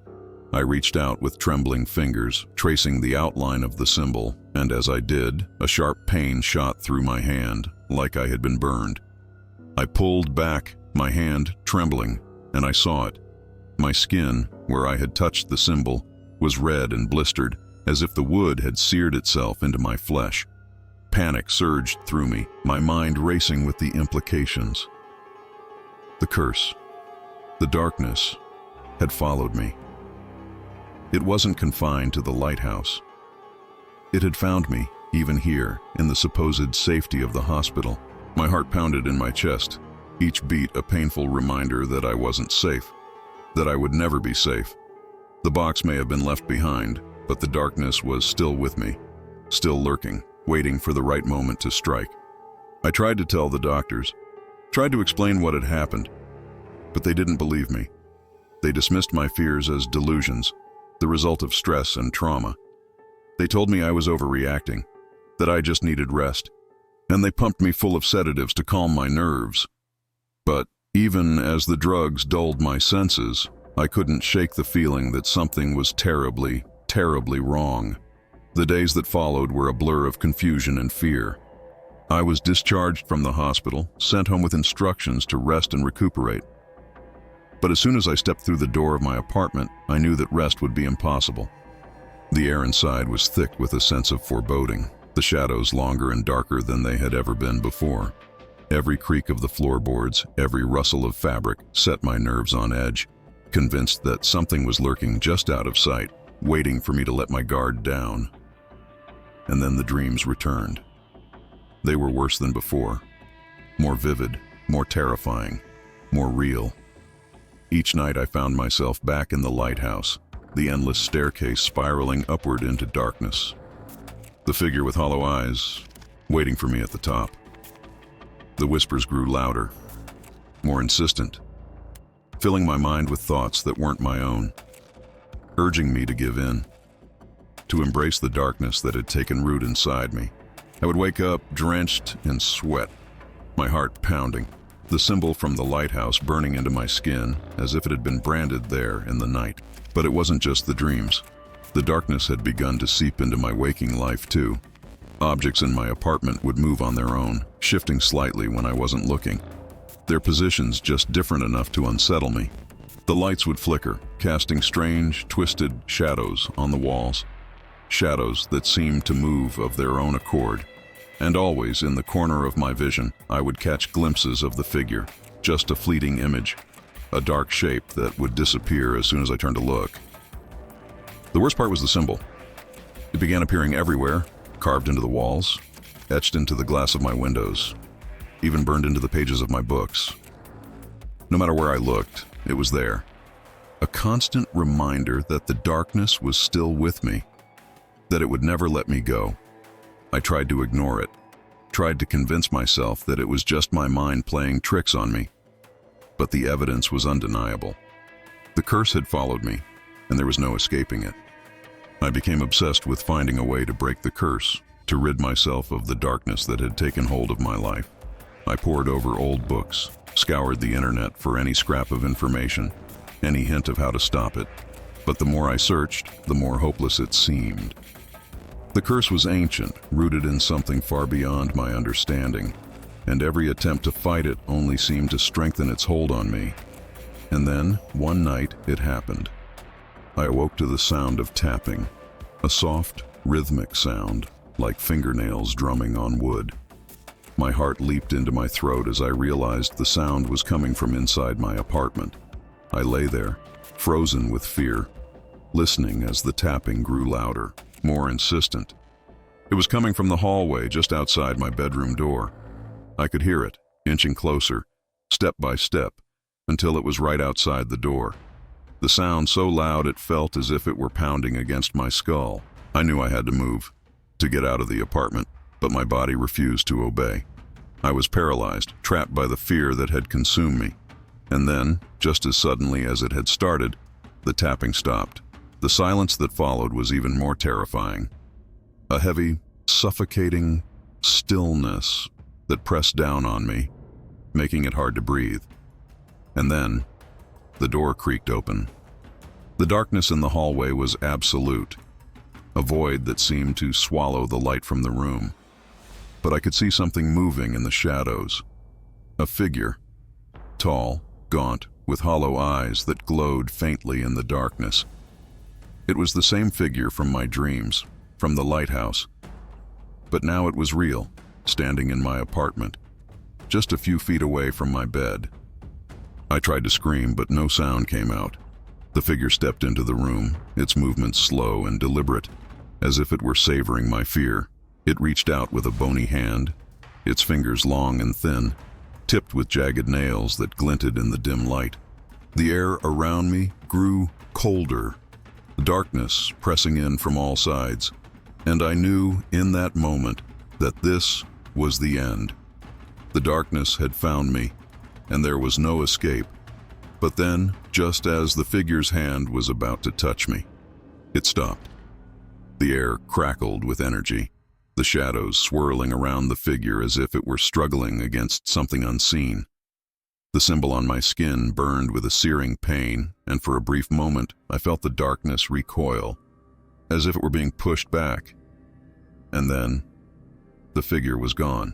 I reached out with trembling fingers, tracing the outline of the symbol, and as I did, a sharp pain shot through my hand, like I had been burned. I pulled back, my hand trembling, and I saw it. My skin, where I had touched the symbol, was red and blistered, as if the wood had seared itself into my flesh. Panic surged through me, my mind racing with the implications. The curse, the darkness, had followed me. It wasn't confined to the lighthouse. It had found me, even here, in the supposed safety of the hospital. My heart pounded in my chest, each beat a painful reminder that I wasn't safe, that I would never be safe. The box may have been left behind, but the darkness was still with me, still lurking, waiting for the right moment to strike. I tried to tell the doctors, tried to explain what had happened, but they didn't believe me. They dismissed my fears as delusions, the result of stress and trauma. They told me I was overreacting, that I just needed rest, and they pumped me full of sedatives to calm my nerves. But even as the drugs dulled my senses, I couldn't shake the feeling that something was terribly, terribly wrong. The days that followed were a blur of confusion and fear. I was discharged from the hospital, sent home with instructions to rest and recuperate. But as soon as I stepped through the door of my apartment, I knew that rest would be impossible. The air inside was thick with a sense of foreboding, the shadows longer and darker than they had ever been before. Every creak of the floorboards, every rustle of fabric set my nerves on edge, convinced that something was lurking just out of sight, waiting for me to let my guard down. And then the dreams returned. They were worse than before, more vivid, more terrifying, more real. Each night I found myself back in the lighthouse, the endless staircase spiraling upward into darkness. The figure with hollow eyes, waiting for me at the top. The whispers grew louder, more insistent, filling my mind with thoughts that weren't my own, urging me to give in, to embrace the darkness that had taken root inside me. I would wake up drenched in sweat, my heart pounding, the symbol from the lighthouse burning into my skin as if it had been branded there in the night. But it wasn't just the dreams. The darkness had begun to seep into my waking life too. Objects in my apartment would move on their own, shifting slightly when I wasn't looking. Their positions just different enough to unsettle me. The lights would flicker, casting strange, twisted shadows on the walls. Shadows that seemed to move of their own accord. And always, in the corner of my vision, I would catch glimpses of the figure, just a fleeting image, a dark shape that would disappear as soon as I turned to look. The worst part was the symbol. It began appearing everywhere, carved into the walls, etched into the glass of my windows, even burned into the pages of my books. No matter where I looked, it was there. A constant reminder that the darkness was still with me, that it would never let me go. I tried to ignore it, tried to convince myself that it was just my mind playing tricks on me. But the evidence was undeniable. The curse had followed me, and there was no escaping it. I became obsessed with finding a way to break the curse, to rid myself of the darkness that had taken hold of my life. I pored over old books, scoured the internet for any scrap of information, any hint of how to stop it. But the more I searched, the more hopeless it seemed. The curse was ancient, rooted in something far beyond my understanding, and every attempt to fight it only seemed to strengthen its hold on me. And then, one night, it happened. I awoke to the sound of tapping, a soft, rhythmic sound, like fingernails drumming on wood. My heart leaped into my throat as I realized the sound was coming from inside my apartment. I lay there, frozen with fear, listening as the tapping grew louder, more insistent. It was coming from the hallway just outside my bedroom door. I could hear it, inching closer, step by step, until it was right outside the door. The sound so loud it felt as if it were pounding against my skull. I knew I had to move, to get out of the apartment, but my body refused to obey. I was paralyzed, trapped by the fear that had consumed me. And then, just as suddenly as it had started, the tapping stopped. The silence that followed was even more terrifying. A heavy, suffocating stillness that pressed down on me, making it hard to breathe. And then, the door creaked open. The darkness in the hallway was absolute, a void that seemed to swallow the light from the room. But I could see something moving in the shadows. A figure, tall, gaunt, with hollow eyes that glowed faintly in the darkness. It was the same figure from my dreams, from the lighthouse. But now it was real, standing in my apartment, just a few feet away from my bed. I tried to scream, but no sound came out. The figure stepped into the room, its movements slow and deliberate, as if it were savoring my fear. It reached out with a bony hand, its fingers long and thin, tipped with jagged nails that glinted in the dim light. The air around me grew colder, darkness pressing in from all sides, and I knew in that moment that this was the end. The darkness had found me, and there was no escape. But then, just as the figure's hand was about to touch me, it stopped. The air crackled with energy, the shadows swirling around the figure as if it were struggling against something unseen. The symbol on my skin burned with a searing pain, and for a brief moment I felt the darkness recoil, as if it were being pushed back. And then, the figure was gone.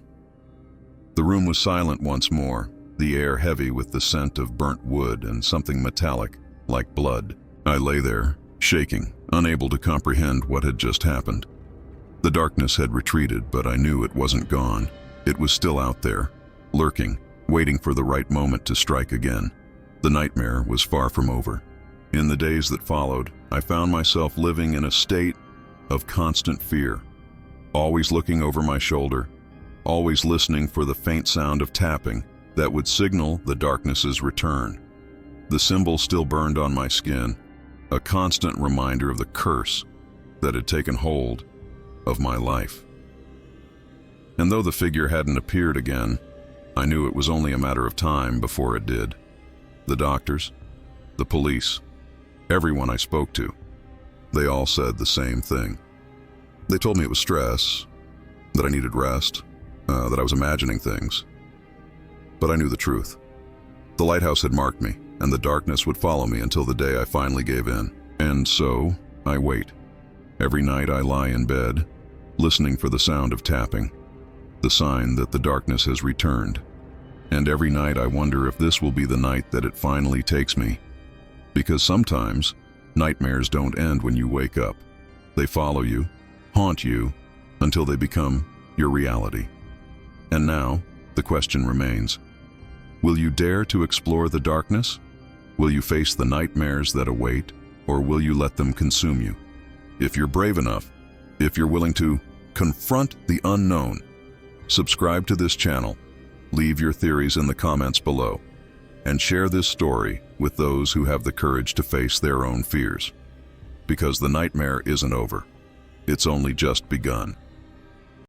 The room was silent once more, the air heavy with the scent of burnt wood and something metallic, like blood. I lay there, shaking, unable to comprehend what had just happened. The darkness had retreated, but I knew it wasn't gone. It was still out there, lurking, waiting for the right moment to strike again. The nightmare was far from over. In the days that followed, I found myself living in a state of constant fear, always looking over my shoulder, always listening for the faint sound of tapping that would signal the darkness's return. The symbol still burned on my skin, a constant reminder of the curse that had taken hold of my life. And though the figure hadn't appeared again, I knew it was only a matter of time before it did. The doctors, the police, everyone I spoke to, they all said the same thing. They told me it was stress, that I needed rest, that I was imagining things. But I knew the truth. The lighthouse had marked me, and the darkness would follow me until the day I finally gave in. And so, I wait. Every night I lie in bed, listening for the sound of tapping, the sign that the darkness has returned. And every night I wonder if this will be the night that it finally takes me. Because sometimes, nightmares don't end when you wake up. They follow you, haunt you, until they become your reality. And now, the question remains, will you dare to explore the darkness? Will you face the nightmares that await, or will you let them consume you? If you're brave enough, if you're willing to confront the unknown, subscribe to this channel, leave your theories in the comments below, and share this story with those who have the courage to face their own fears. Because the nightmare isn't over. It's only just begun.